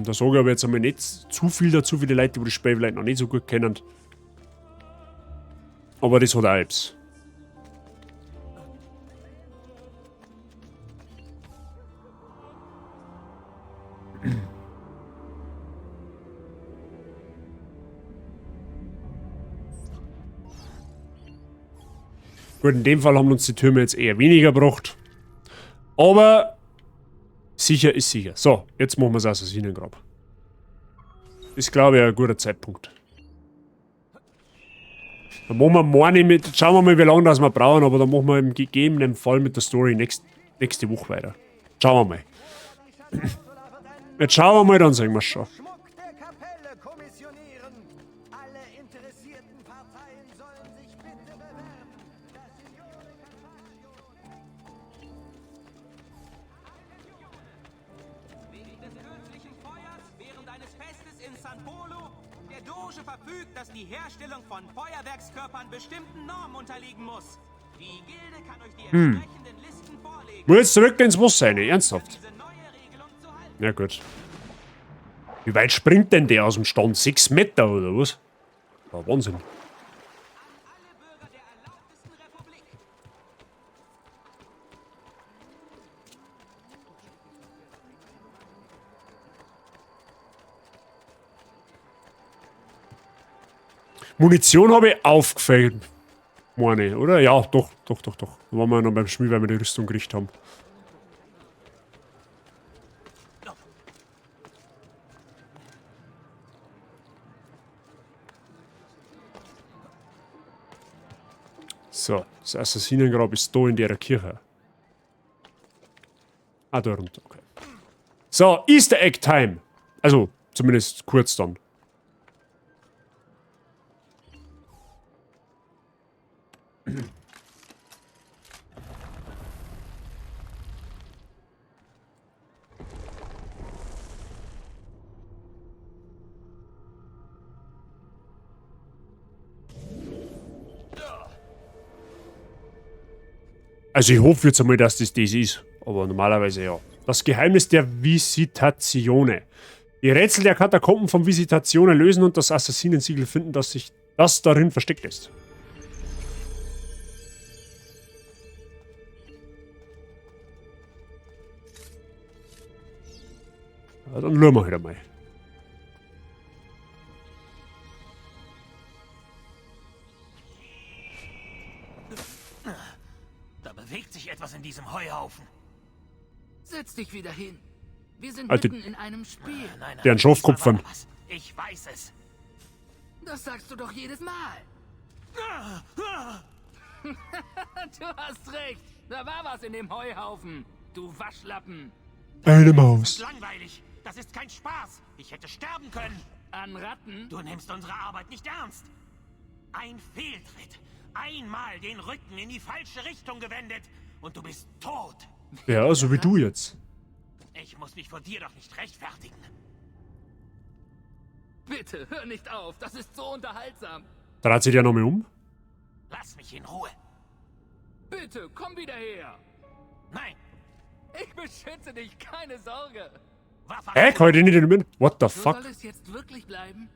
Da sage ich aber jetzt einmal nicht zu viel dazu, für die Leute, die das Spiel vielleicht noch nicht so gut kennen. Aber das hat auch etwas. Gut, in dem Fall haben uns die Türme jetzt eher weniger gebracht. Aber sicher ist sicher. So, jetzt machen wir das Assassinengrab. Ist, glaube ich, ein guter Zeitpunkt. Dann machen wir morgen mit. Schauen wir mal, wie lange das wir brauchen, aber dann machen wir im gegebenen Fall mit der Story nächste Woche weiter. Schauen wir mal. Jetzt schauen wir mal, dann sehen wir es schon. Dass die Herstellung von Feuerwerkskörpern bestimmten Normen unterliegen muss. Die Gilde kann euch die entsprechenden Listen vorlegen. Muss jetzt zurück ins Wasser rein, ernsthaft. Ja gut. Wie weit springt denn der aus dem Stand? 6 Meter oder was? War Wahnsinn. Munition habe ich aufgefüllt. Meine, oder? Ja, doch. Da waren wir noch beim Schmied, weil wir die Rüstung gekriegt haben. So, das Assassinengrab ist da in der Kirche. Ah, da runter, okay. So, Easter Egg Time. Also, zumindest kurz dann. Also ich hoffe jetzt einmal, dass das ist. Aber normalerweise ja. Das Geheimnis der Visitatione. Die Rätsel der Katakomben von Visitationen lösen und das Assassinensiegel finden, dass sich das darin versteckt ist. Ja, dann schauen wir halt einmal. Da bewegt sich etwas in diesem Heuhaufen. Setz dich wieder hin. Wir sind Alter, mitten in einem Spiel. Nein, der einen Schafkopfern. Ich weiß es. Das sagst du doch jedes Mal. Du hast recht. Da war was in dem Heuhaufen. Du Waschlappen. Eine Maus. Langweilig. Das ist kein Spaß. Ich hätte sterben können. An Ratten? Du nimmst unsere Arbeit nicht ernst. Ein Fehltritt. Einmal den Rücken in die falsche Richtung gewendet. Und du bist tot. Ja, so wie du jetzt. Ich muss mich vor dir doch nicht rechtfertigen. Bitte, hör nicht auf. Das ist so unterhaltsam. Dreht sich der noch mal um? Lass mich in Ruhe. Bitte, komm wieder her. Nein. Ich beschütze dich, keine Sorge. Hä? Kann ich den nicht in den What the fuck? Soll es jetzt wirklich bleiben?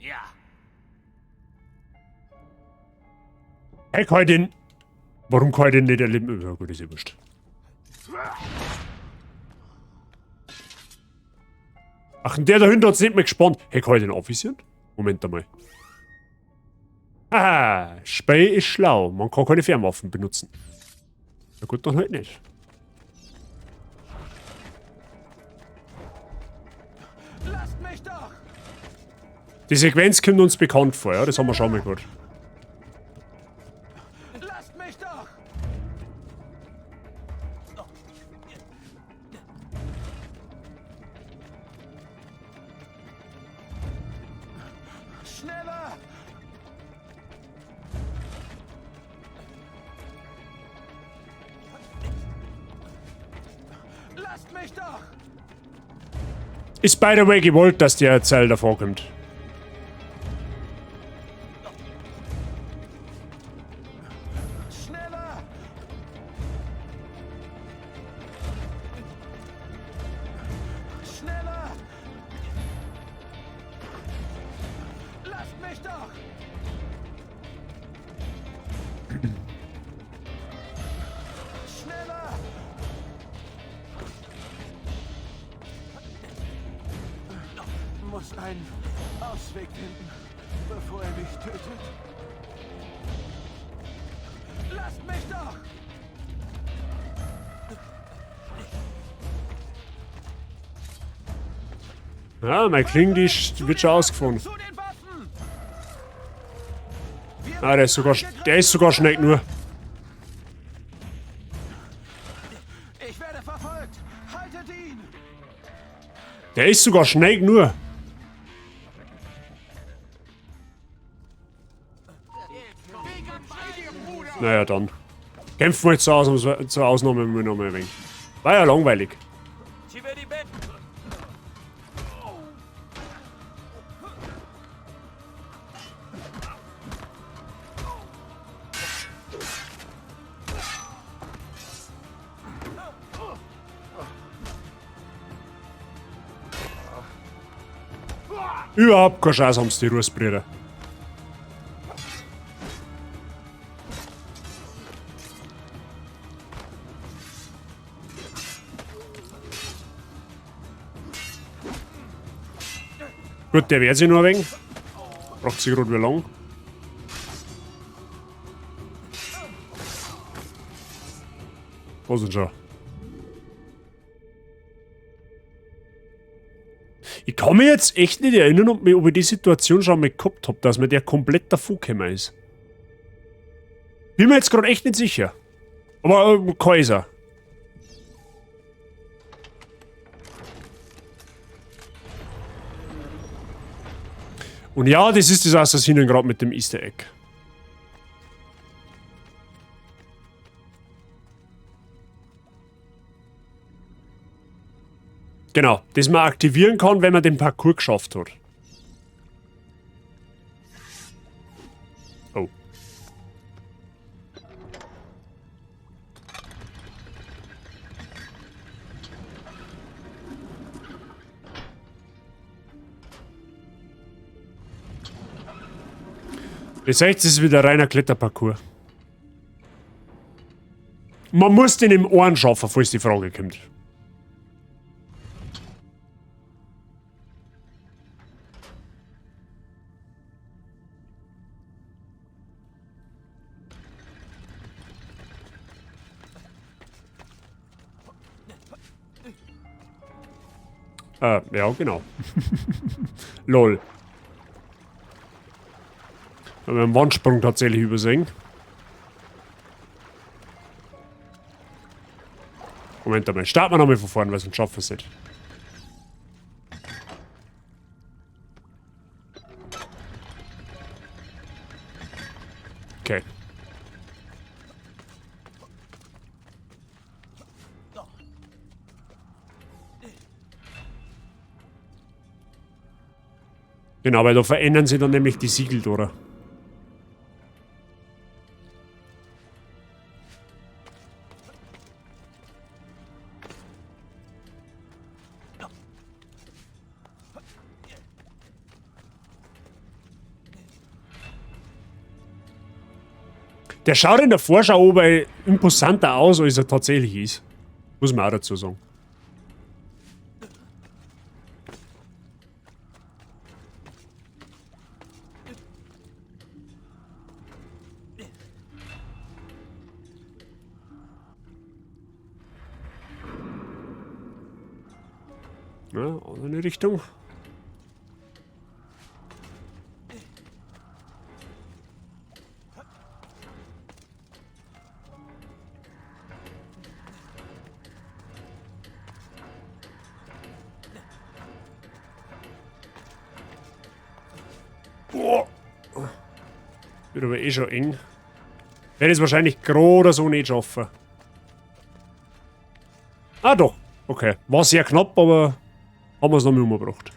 Ja. Hä, kann ich den... Warum kann ich den nicht erleben? Ja gut, ist ja wurscht. Ach, und der da hinten hat's nicht mehr gespannt. Hey, kann ich den avisieren? Moment einmal. Haha, Spiel ist schlau. Man kann keine Fernwaffen benutzen. Na gut, dann halt nicht. Lasst mich doch! Die Sequenz kommt uns bekannt vor, ja? Das haben wir schon mal gehört. Lasst mich doch! Schneller! Lasst mich doch! Ist by the way gewollt, dass der Zell davor kommt. Schneller! Schneller! Lasst mich doch! Schneller! Muss einen Ausweg finden, bevor er mich tötet. Lasst mich doch! Ja, mein Kling, die wird schon ausgefunden. Ah, der ist sogar schnell nur. Ich werde verfolgt! Haltet ihn! Der ist sogar schnell nur. Naja, dann. Kämpfen wir jetzt zur Ausnahme noch mal ein wenig. War ja langweilig. Überhaupt keine Chance haben sie, die Russbrüder. Gut, der wehrt sich nur ein wenig. Braucht sich gerade wie lang. Was denn schon? Ich kann mich jetzt echt nicht erinnern, ob ich die Situation schon mal gehabt habe, dass mir der komplett davon gekommen ist. Bin mir jetzt gerade echt nicht sicher. Aber Kaiser. Und ja, das ist das Assassinen gerade mit dem Easter Egg. Genau, das man aktivieren kann, wenn man den Parcours geschafft hat. Oh. Das heißt, es ist wieder reiner Kletterparcours. Man muss den im Ohren schaffen, falls die Frage kommt. Ja, genau. Lol. Haben wir einen Wandsprung tatsächlich übersehen. Moment einmal. Starten wir nochmal von vorne, weil sonst schaffen wir es nicht. Okay. Genau, weil da verändern sich dann nämlich die Siegel, oder? Der schaut in der Vorschau aber imposanter aus, als er tatsächlich ist. Muss man auch dazu sagen. Ja, andere Richtung. Boah. Wird aber eh schon eng. Werde es wahrscheinlich gerade so nicht schaffen. Ah doch. Okay. War sehr knapp, aber haben wir es noch mal umgebracht.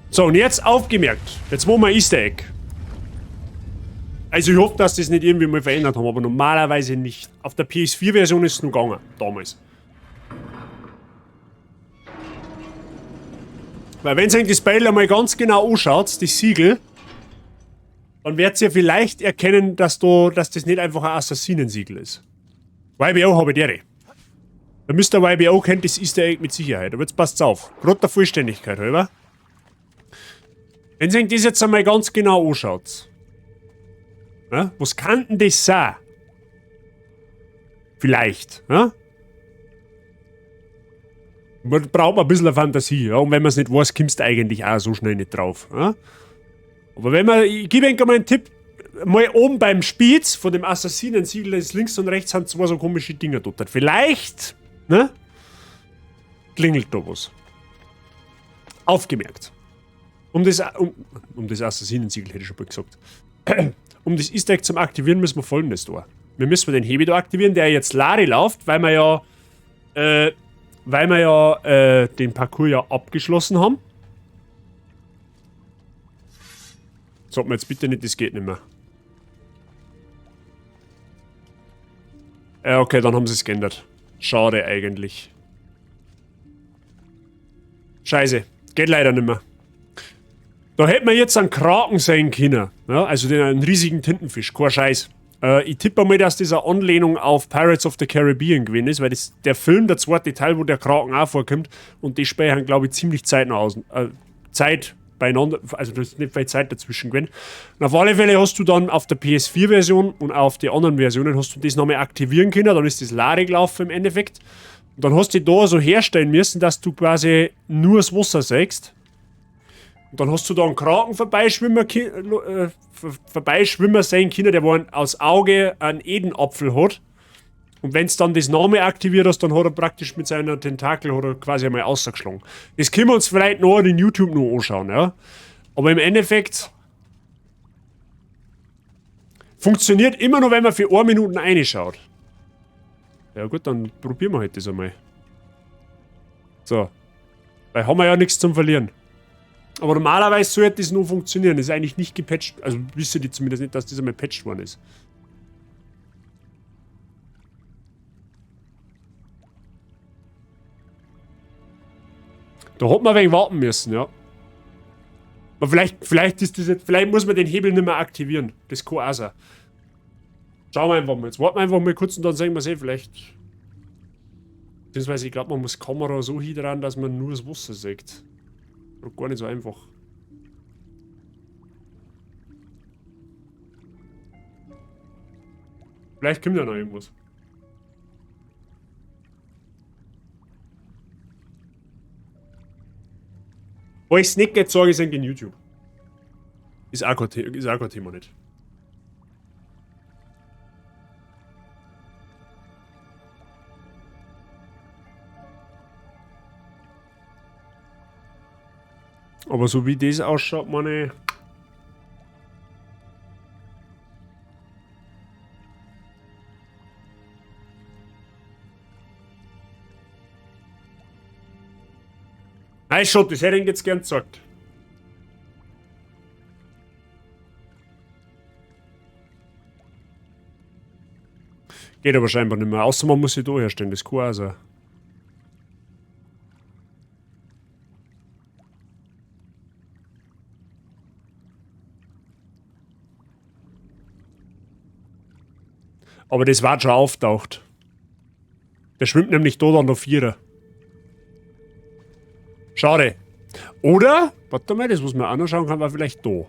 So, und jetzt aufgemerkt. Jetzt machen wir ein Easter Egg. Also ich hoffe, dass das nicht irgendwie mal verändert haben, aber normalerweise nicht. Auf der PS4-Version ist es noch gegangen, damals. Weil wenn ihr das Spiel einmal ganz genau anschaut, das Siegel, dann werdet ihr vielleicht erkennen, dass das nicht einfach ein Assassinensiegel ist. YBO habe ich der. Der Mr. YBO kennt das Easter Egg mit Sicherheit, aber jetzt passt's auf. Gerade der Vollständigkeit halber. Wenn ihr das jetzt einmal ganz genau anschaut, ja, was kann denn das sein? Vielleicht, ja? Man braucht ein bisschen Fantasie, ja? Und wenn man es nicht weiß, kommst du eigentlich auch so schnell nicht drauf. Ja? Aber wenn man, ich gebe euch mal einen Tipp, mal oben beim Spitz von dem Assassinensiegel ist links und rechts haben zwei so komische Dinger dort. Vielleicht, ne? Klingelt da was. Aufgemerkt. Um das Assassinensiegel hätte ich schon mal gesagt. Um das Easter Egg zum Aktivieren müssen wir folgendes tun. Wir müssen den Hebel da aktivieren, der jetzt Lari läuft, weil wir ja den Parcours ja abgeschlossen haben. Sagt mir jetzt bitte nicht, das geht nicht mehr. Okay, dann haben sie es geändert. Schade eigentlich. Scheiße, geht leider nicht mehr. Da hätten wir jetzt einen Kraken sein können. Ja, also einen riesigen Tintenfisch, kein Scheiß. Ich tippe mal, dass das eine Anlehnung auf Pirates of the Caribbean gewesen ist, weil das der Film, der zweite Teil, wo der Kraken auch vorkommt, und die speichern, glaube ich, ziemlich zeitnah aus. Zeit beieinander, also da ist nicht viel Zeit dazwischen gewesen. Und auf alle Fälle hast du dann auf der PS4-Version und auch auf die anderen Versionen hast du das nochmal aktivieren können, dann ist das Lade gelaufen im Endeffekt. Und dann hast du da so herstellen müssen, dass du quasi nur das Wasser sägst. Und dann hast du da einen Kraken vorbeischwimmen sehen können, der wo aus Auge einen Edenapfel hat. Und wenn es dann das Name aktiviert hast, dann hat er praktisch mit seiner Tentakel hat er quasi einmal ausgeschlagen. Das können wir uns vielleicht noch in YouTube noch anschauen, ja. Aber im Endeffekt funktioniert immer noch, wenn man für 1 Minute reinschaut. Ja gut, dann probieren wir halt das einmal. So. Weil haben wir ja nichts zum Verlieren. Aber normalerweise sollte das nur funktionieren. Das ist eigentlich nicht gepatcht. Also wissen die zumindest nicht, dass das einmal patcht worden ist. Da hat man ein wenig warten müssen, ja. Aber vielleicht ist das jetzt, vielleicht muss man den Hebel nicht mehr aktivieren. Das kann auch sein. Schauen wir einfach mal. Jetzt warten wir einfach mal kurz und dann sehen wir es eh vielleicht. Beziehungsweise ich glaube, man muss die Kamera so hin dran, dass man nur das Wasser sieht. Gar nicht so einfach. Vielleicht kommt ja noch irgendwas. Wo ich es nicht geht, sage ich es in YouTube. Ist auch kein Thema nicht. Aber so wie das ausschaut, meine. Nein, schon, das hätte ich jetzt gern gesagt. Geht aber scheinbar nicht mehr. Außer man muss sich da herstellen, das kann auch sein. Aber das war schon auftaucht. Der schwimmt nämlich da dann noch 4er. Schade. Oder, warte mal, das was man auch noch schauen kann, war vielleicht da.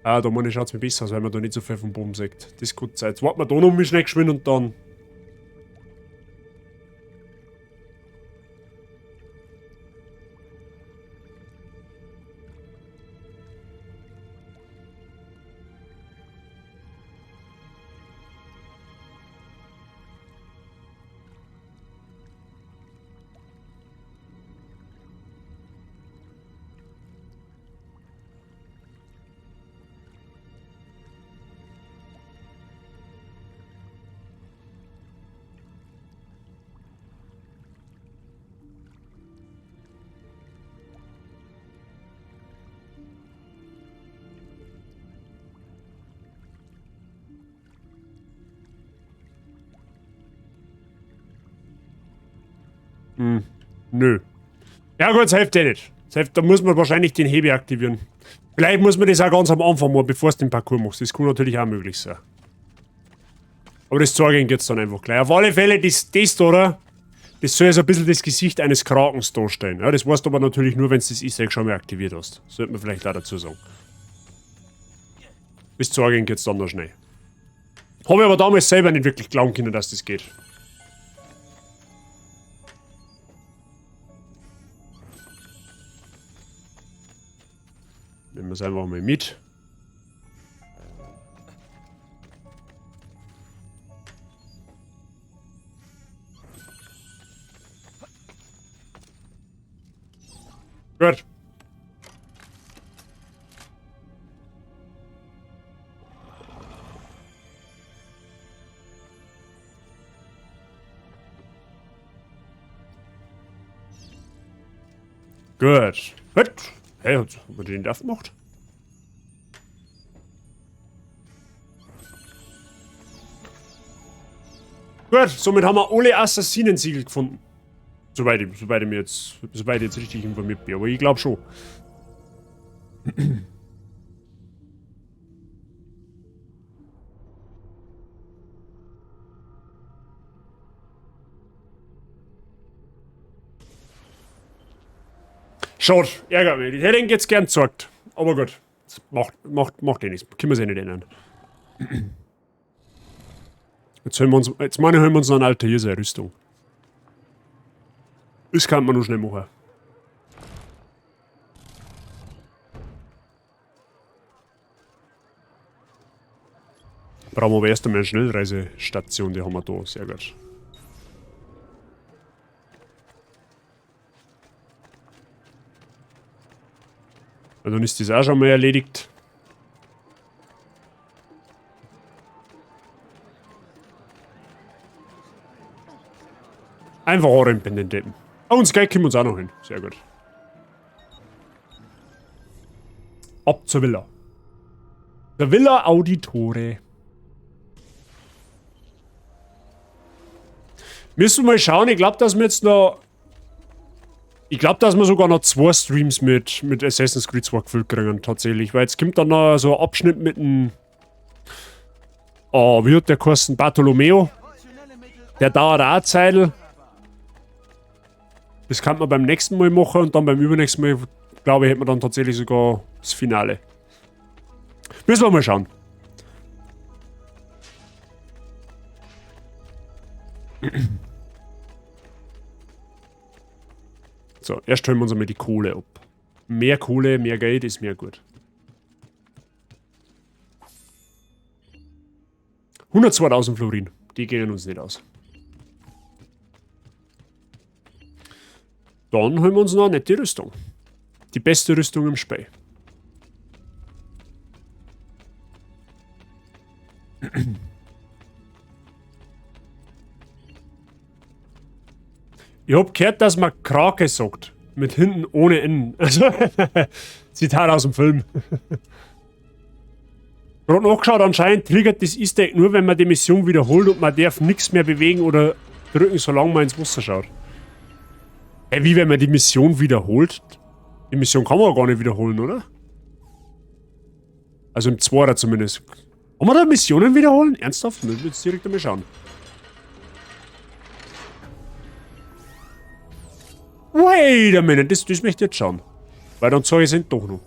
Ah, da meine schaut es mir besser aus, weil man da nicht so viel vom Boden sieht. Das ist gut Zeit. Jetzt warten wir da noch mal schnell geschwind und dann. Nö. Ja gut, das hilft eh nicht. Das hilft, da muss man wahrscheinlich den Hebel aktivieren. Vielleicht muss man das auch ganz am Anfang mal, bevor du den Parcours machst. Das kann natürlich auch möglich sein. Aber das Zorgehen geht's dann einfach gleich. Auf alle Fälle, das da, oder? Das soll so ein bisschen das Gesicht eines Krakens darstellen. Ja, das weißt du aber natürlich nur, wenn du das Easter Egg schon mal aktiviert hast. Sollte man vielleicht auch dazu sagen. Bis Zorgehen geht's dann noch schnell. Habe ich aber damals selber nicht wirklich glauben können, dass das geht. Nehmen wir es einfach mal mit. Gut. Gut. Gut. Hey, haben wir den Duff gemacht? Gut, somit haben wir alle Assassinensiegel gefunden. Soweit ich jetzt richtig informiert bin, aber ich glaube schon. Schade, ärgert mich. Ich hätte ihn jetzt gern gezeigt. Aber gut, das macht eh nichts. Können wir sich nicht ändern. Jetzt holen wir uns noch eine alte Rüstung. Das kann man noch schnell machen. Brauchen wir aber erst einmal eine Schnellreisestation, die haben wir da. Sehr gut. Und dann ist das auch schon mal erledigt. Einfach anrempeln den Deppen. Oh, und das Geld kriegen wir uns auch noch hin. Sehr gut. Ab zur Villa. Der Villa Auditore. Müssen wir mal schauen. Ich glaube, dass wir jetzt noch... Ich glaube, dass wir sogar noch 2 Streams mit Assassin's Creed 2 gefüllt kriegen, tatsächlich. Weil jetzt kommt dann noch so ein Abschnitt mit dem... Oh, wie hat der geheißen? Bartolomeo. Der dauert auch eine Zeit. Das kann man beim nächsten Mal machen und dann beim übernächsten Mal, glaube ich, hätten wir dann tatsächlich sogar das Finale. Müssen wir mal schauen. So, erst holen wir uns einmal die Kohle ab. Mehr Kohle, mehr Geld ist mehr gut. 102.000 Florin. Die gehen uns nicht aus. Dann holen wir uns noch eine nette Rüstung. Die beste Rüstung im Spiel. Ich hab gehört, dass man Krake sagt. Mit hinten ohne N. Also, Zitat aus dem Film. Gerade nachgeschaut, anscheinend triggert das Easter Egg nur, wenn man die Mission wiederholt und man darf nichts mehr bewegen oder drücken, solange man ins Wasser schaut. Hey, wie wenn man die Mission wiederholt? Die Mission kann man gar nicht wiederholen, oder? Also im 2er zumindest. Kann man da Missionen wiederholen? Ernsthaft? Ich will jetzt direkt einmal schauen. Wait a minute, das möchte ich jetzt schauen. Weil dann zeige ich es doch noch.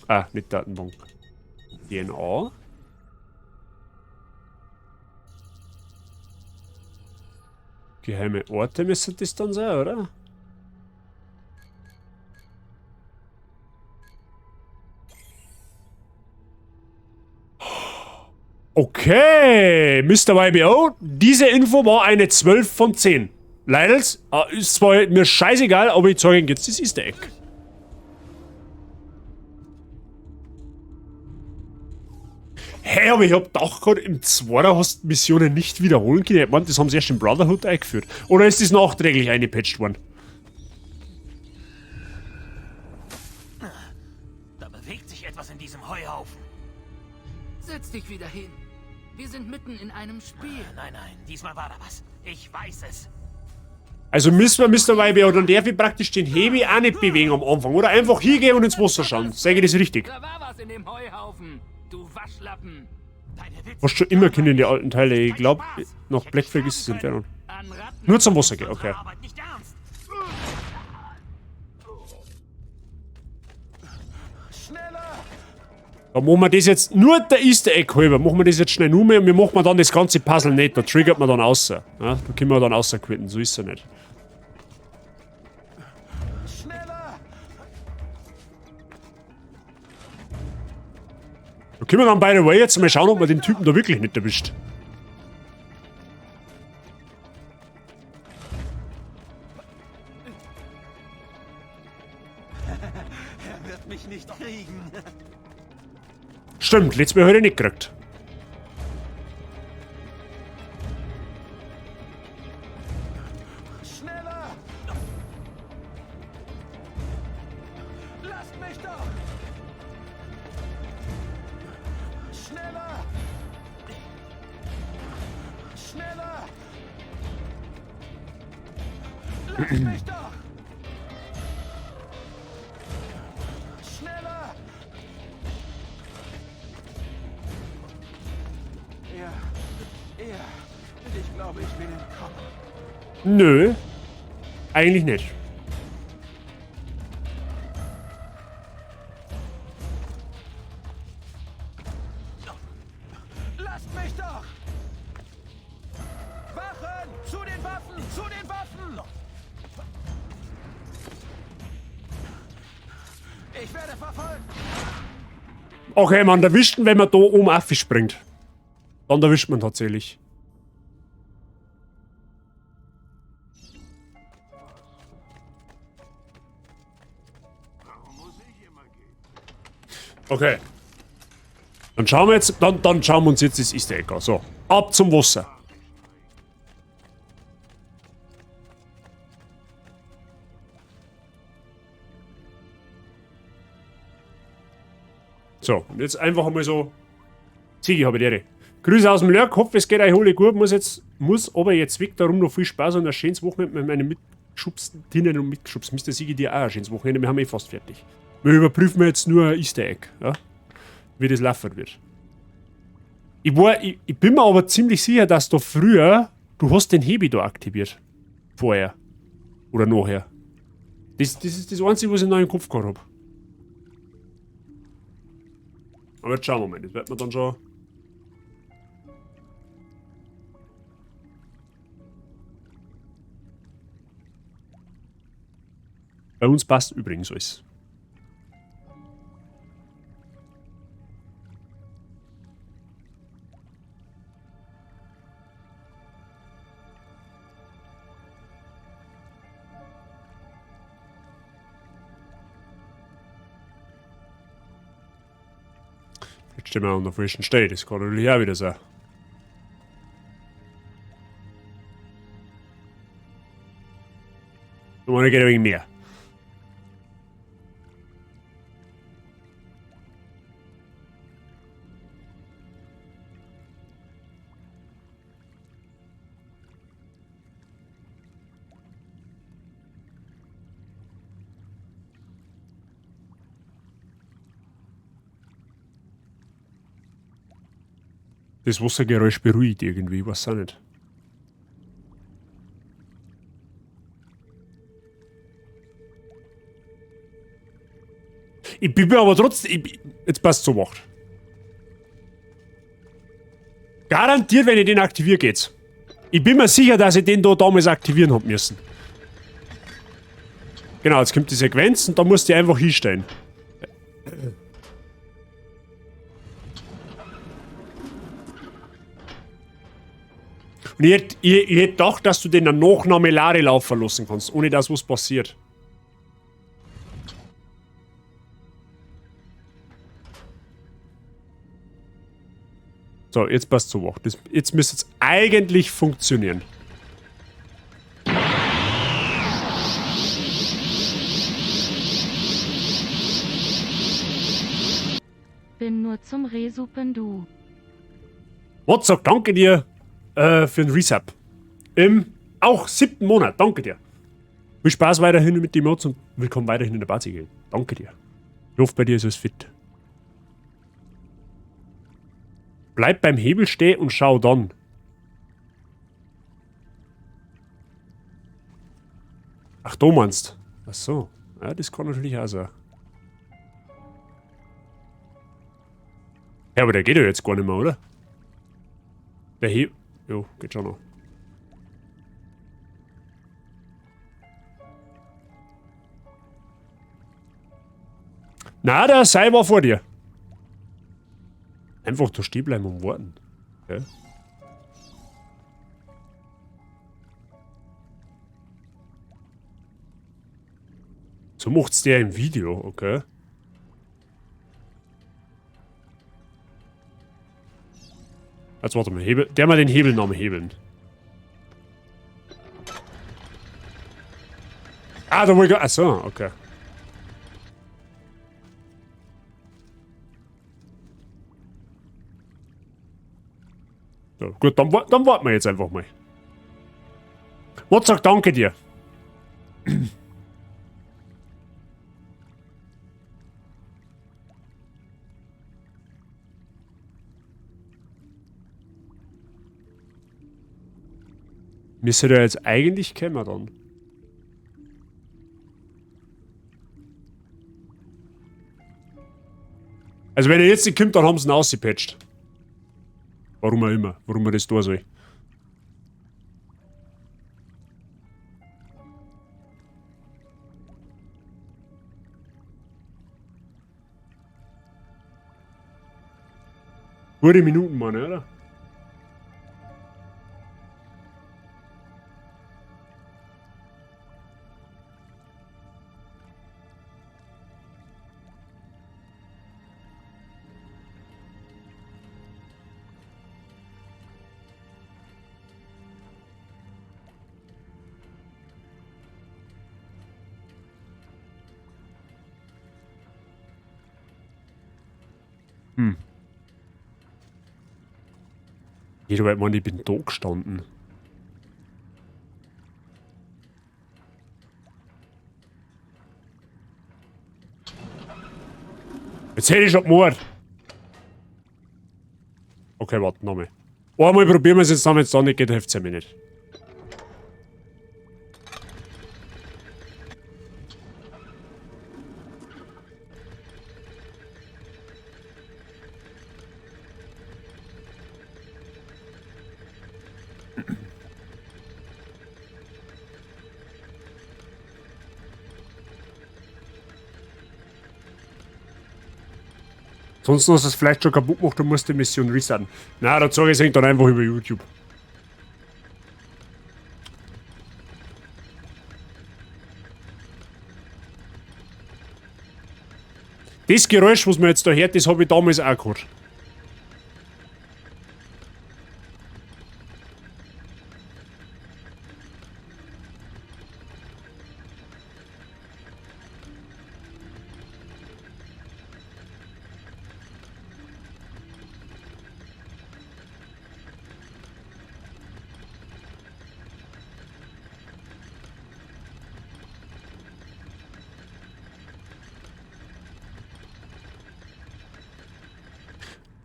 Ah, nicht Datenbank. DNA. Geheime Orte müsste das dann sein, oder? Okay, Mr. YBO, diese Info war eine 12 von 10. Leider ist zwar mir scheißegal, aber ich zeige Ihnen jetzt das Easter Egg. Hey, aber ich hab doch gerade im 2er hast Missionen nicht wiederholen können. Ich meine, das haben sie erst in Brotherhood eingeführt. Oder ist das nachträglich eingepatcht worden? Da bewegt sich etwas in diesem Heuhaufen. Setz dich wieder hin. Wir sind mitten in einem Spiel. Nein, diesmal war da was. Ich weiß es. Also müssen wir mittlerweile, oder darf ich praktisch den Hebel auch nicht bewegen am Anfang, oder einfach hingehen und ins Wasser schauen. Sage ich das richtig? Da war was in dem Heuhaufen. Du Waschlappen. Was schon immer kennen die alten Teile. Ich glaube, nach Black Flag ist es entfernt. Nur zum Wasser gehen, okay. Da machen wir das jetzt, nur der Easter Egg halber, machen wir das jetzt schnell nur mehr und wir machen dann das ganze Puzzle nicht, da triggert man dann außer. Ja, da können wir dann außer quitten, so ist es nicht. Da können wir dann by the way jetzt mal schauen, ob man den Typen da wirklich nicht erwischt. Er wird mich nicht kriegen. Stimmt, letztes Mal hat er nicht gekriegt. Schneller! Lasst mich doch! Schneller! Schneller! Lasst mich doch! Schneller! Ich glaube, ich bin entkommen. Nö. Eigentlich nicht. Lasst mich doch! Wachen! Zu den Waffen! Zu den Waffen! Ich werde verfolgt! Okay, man erwischt ihn, wenn man da oben aufspringt. Dann erwischt man tatsächlich. Okay. Dann schauen wir jetzt, dann schauen wir uns jetzt das Easter Egg an. So, ab zum Wasser. So, und jetzt einfach einmal so. Ziege habe ich dir. Grüße aus dem Lörk, hoffe es geht euch alle gut. Muss aber jetzt weg, darum noch viel Spaß und ein schönes Wochenende mit meinen Mitschubstinnen und Mitschubs. Mr. Sigi, dir auch ein schönes Wochenende, wir haben fast fertig. Wir überprüfen jetzt nur ein Easter Egg, ja? Wie das laufen wird. Ich bin mir aber ziemlich sicher, dass da früher, du hast den Hebel da aktiviert. Vorher. Oder nachher. Das ist das Einzige, was ich noch im Kopf gehabt habe. Aber jetzt schauen wir mal, das wird man dann schon. Bei uns passt übrigens alles. Jetzt stehen wir an der frischen Stelle, das kann natürlich auch wieder sein. Und dann geht ein wenig mehr. Das Wassergeräusch beruhigt irgendwie, weiß auch nicht. Ich bin mir aber trotzdem. Jetzt passt so macht. Garantiert, wenn ich den aktiviere, geht's. Ich bin mir sicher, dass ich den da damals aktivieren hab müssen. Genau, jetzt kommt die Sequenz und da musst du einfach hinstellen. Und ich hätte gedacht, dass du den dann noch Lare laufen lassen kannst, ohne dass was passiert. So, jetzt passt so. Jetzt müsste es eigentlich funktionieren. Bin nur zum Resupen du. Mod sagt danke dir für den Resub. Im auch 7. Monat. Danke dir. Viel Spaß weiterhin mit den Mods und willkommen weiterhin in der Party. Danke dir. Ich hoffe, bei dir ist es fit. Bleib beim Hebel stehen und schau dann. Ach, du meinst. Ach so. Ja, das kann natürlich auch sein. Ja, aber der geht ja jetzt gar nicht mehr, oder? Der Hebel. Jo, geht schon noch. Na, der Sei war vor dir. Einfach da stehen bleiben und warten. Okay. So macht's der im Video, okay. Jetzt warte mal, Hebel. Der mal den Hebel noch mal hebeln. Ah, da wollte ich. Achso, okay. So, gut, dann warten wir jetzt einfach mal. Mod sagt danke dir. Müsste der jetzt eigentlich kommen dann. Also wenn er jetzt nicht kommt, dann haben sie ihn ausgepatcht. Warum auch immer. Warum er das tun soll. Gute Minuten, Mann, oder? Jeder weiß, man, ich bin da gestanden. Jetzt hätte ich schon Mord. Okay, warte, nochmal. Einmal probieren wir es jetzt, wenn es da nicht geht, hilft es mir nicht. Sonst hast du es vielleicht schon kaputt gemacht und musst die Mission resetten. Na, da zeige ich es dann einfach über YouTube. Das Geräusch, was man jetzt da hört, das habe ich damals auch gehört.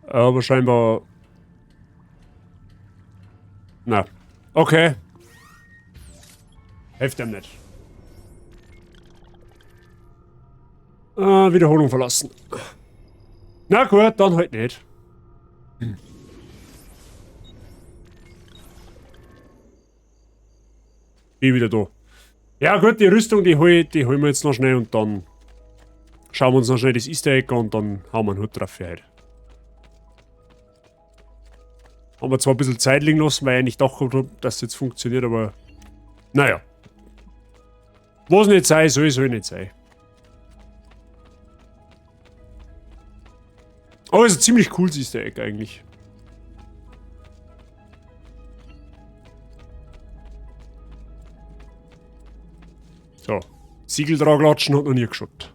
Aber scheinbar... Na. Okay. Hilft ihm nicht. Wiederholung verlassen. Na gut, dann halt nicht. Bin wieder da. Ja gut, die Rüstung, die holen wir jetzt noch schnell und dann schauen wir uns noch schnell das Easter Egg an und dann hauen wir einen Hut drauf für heute. Haben wir zwar ein bisschen Zeit liegen lassen, weil ich nicht dachte, dass das jetzt funktioniert, aber naja. Was nicht sein, soll nicht sein. Aber es ist ein ziemlich cooles Easter Egg eigentlich. So. Siegel dran klatschen hat noch nie geschaut.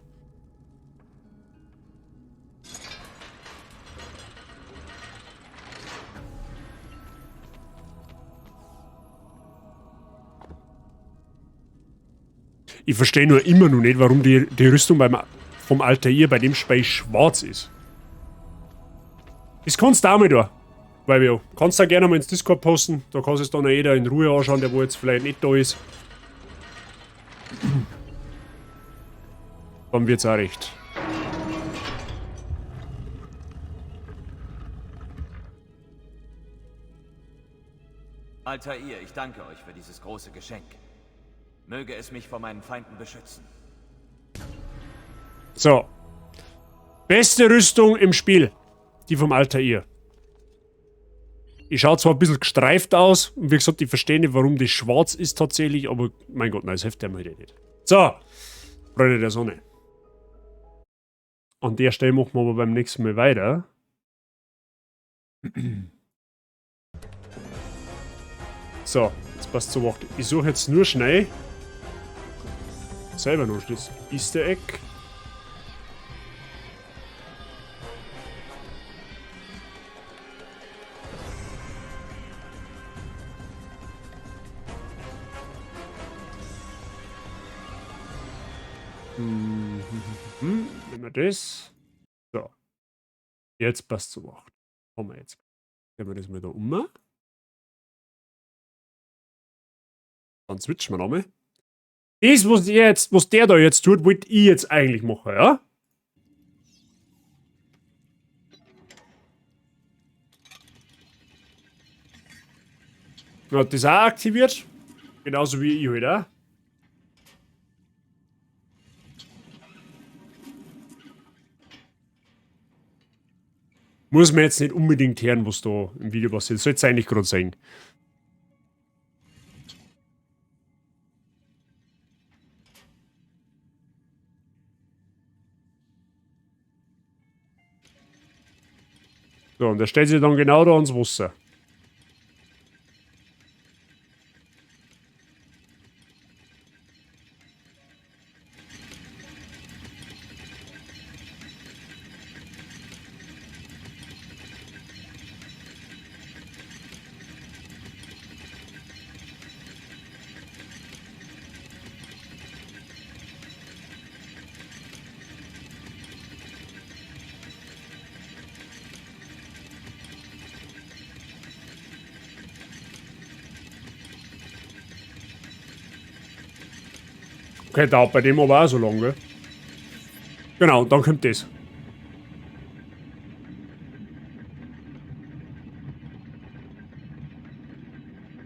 Ich verstehe nur immer noch nicht, warum die Rüstung vom Altair bei dem Spiel schwarz ist. Das kannst du auch mal da. Weil ja, kannst du auch gerne mal ins Discord posten. Da kann sich dann auch jeder in Ruhe anschauen, der wo jetzt vielleicht nicht da ist. Dann wird's auch recht. Altair, ich danke euch für dieses große Geschenk. Möge es mich vor meinen Feinden beschützen. So. Beste Rüstung im Spiel. Die vom Altair. Ich schaue zwar ein bisschen gestreift aus, und wie gesagt, ich verstehe nicht, warum die schwarz ist tatsächlich, aber mein Gott, nein, das hilft einem halt nicht. So. Freunde der Sonne. An der Stelle machen wir aber beim nächsten Mal weiter. So, jetzt passt zur Wacht. Ich suche jetzt nur schnell selber noch das Easter Egg. Nehmen wir das. So. Jetzt passt zur Wacht. Haben wir jetzt. Nehmen wir das mal da um. Dann switchen wir nochmal. Das, was der da jetzt tut, wollte ich jetzt eigentlich machen, ja? Hat das auch aktiviert. Genauso wie ich halt auch. Muss man jetzt nicht unbedingt hören, was da im Video passiert. Sollte es eigentlich gerade sein. So, und der stellt sich dann genau da ans Wasser. Okay, dauert bei dem aber auch so lange, gell? Genau, dann kommt das.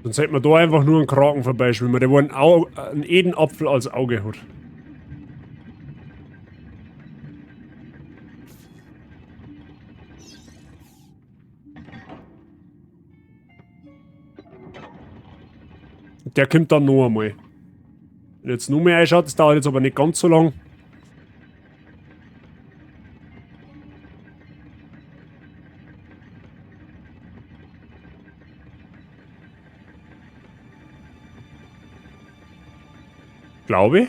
Sonst hätte man da einfach nur einen Kraken vorbeischwimmen, der wo einen Edenapfel als Auge hat. Der kommt dann noch einmal. Wenn jetzt nur mehr einschaut, das dauert jetzt aber nicht ganz so lang. Glaube ich.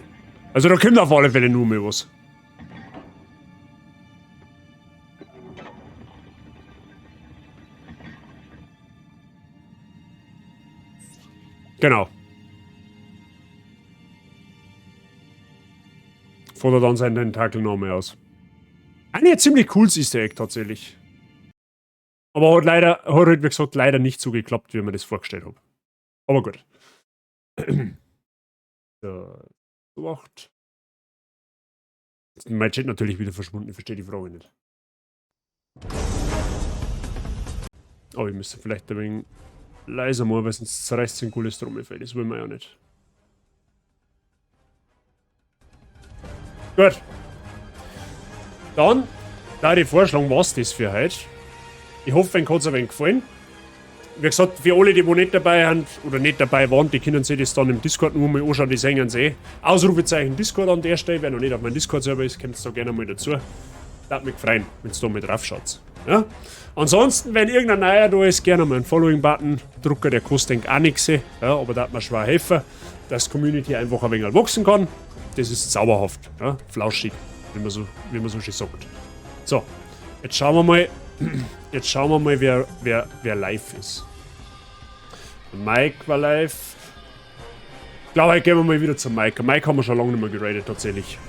Also da kommt auf alle Fälle nur mehr was. Genau. Fordert dann seinen Tentakel noch mehr aus. Ein ziemlich cooles Easter Egg tatsächlich. Aber hat halt wie gesagt leider nicht so geklappt, wie man das vorgestellt hat. Aber gut. So, 8. Mein Chat natürlich wieder verschwunden, ich verstehe die Frage nicht. Aber ich müsste vielleicht ein wenig leiser machen, weil sonst zerreißt es ein cooles Trommelfell. Das will man ja nicht. Gut. Dann, da ich vorschlagen, was das für heute. Ich hoffe, euch hat es ein wenig gefallen. Wie gesagt, für alle, die nicht dabei sind oder nicht dabei waren, die können sich das dann im Discord nur mal anschauen, die sehen sie. Ausrufezeichen Discord an der Stelle. Wer noch nicht auf meinem Discord-Server ist, kommt es da gerne mal dazu. Würde mich freuen, wenn ihr da mal drauf schaut. Ja? Ansonsten, wenn irgendein Neuer da ist, gerne mal einen Following-Button drücken, der kostet auch nichts. Ja, aber da hat mir schwer helfen, dass die Community einfach ein wenig wachsen kann. Das ist zauberhaft, ja? Flauschig, wie man so schön sagt. So, jetzt schauen wir mal, wer live ist. Mike war live. glaube, heute gehen wir mal wieder zum Mike. Mike haben wir schon lange nicht mehr geradet, tatsächlich.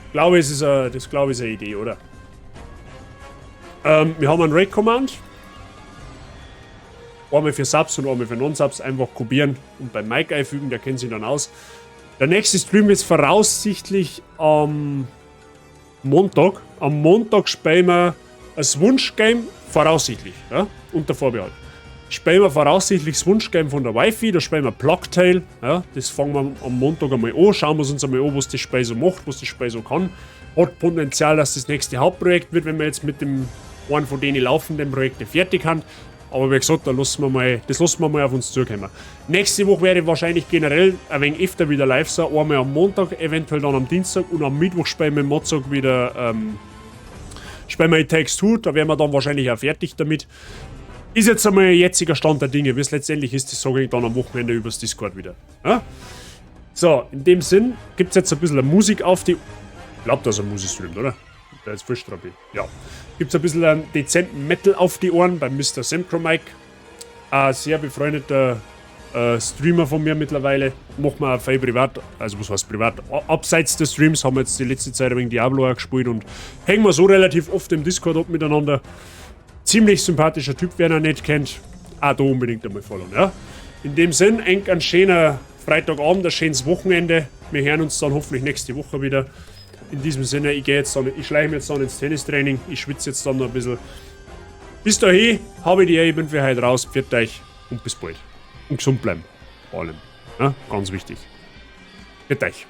Ich glaube, es ist eine Idee, oder? Wir haben einen Raid-Command. Einmal für Subs und einmal für Non-Subs. Einfach kopieren und beim Mike einfügen, der kennt sich dann aus. Der nächste Stream ist voraussichtlich am Montag. Am Montag spielen wir das Wunschgame, voraussichtlich, ja, unter Vorbehalt. Spielen wir voraussichtlich das Wunschgame von der Wi-Fi, da spielen wir Plugtail, ja, das fangen wir am Montag einmal an, schauen wir uns einmal an, was das Spiel so macht, was das Spiel so kann. Hat Potenzial, dass das nächste Hauptprojekt wird, wenn wir jetzt mit dem einen von denen laufenden Projekten fertig haben. Aber wie gesagt, das lassen wir mal auf uns zukommen. Nächste Woche werde ich wahrscheinlich generell ein wenig öfter wieder live sein. Einmal am Montag, eventuell dann am Dienstag und am Mittwoch spielen wir im Mozart wieder spielen wir It Takes Two. Da wären wir dann wahrscheinlich auch fertig damit. Ist jetzt einmal ein jetziger Stand der Dinge. Wie es letztendlich ist, das sage ich dann am Wochenende übers Discord wieder. Ja? So, in dem Sinn gibt es jetzt ein bisschen Musik auf die... Ich glaube, dass er Musik streamt, oder? Der ist frisch dran. Ja. Gibt es ein bisschen einen dezenten Metal auf die Ohren beim Mr. Semcromike. Ein sehr befreundeter Streamer von mir mittlerweile. Macht mir auch viel privat, also was heißt privat? Abseits des Streams haben wir jetzt die letzte Zeit ein wenig Diablo auch gespielt und hängen wir so relativ oft im Discord ab miteinander. Ziemlich sympathischer Typ, wer ihn noch nicht kennt. Auch da unbedingt einmal folgen, ja? In dem Sinn, ein schöner Freitagabend, ein schönes Wochenende. Wir hören uns dann hoffentlich nächste Woche wieder. In diesem Sinne, ich schleiche mich jetzt dann ins Tennistraining. Ich schwitze jetzt dann noch ein bisschen. Bis dahin, habe ich die Eben für heute raus. Pfiat euch und bis bald. Und gesund bleiben. Vor allem. Ja, ganz wichtig. Pfiat euch.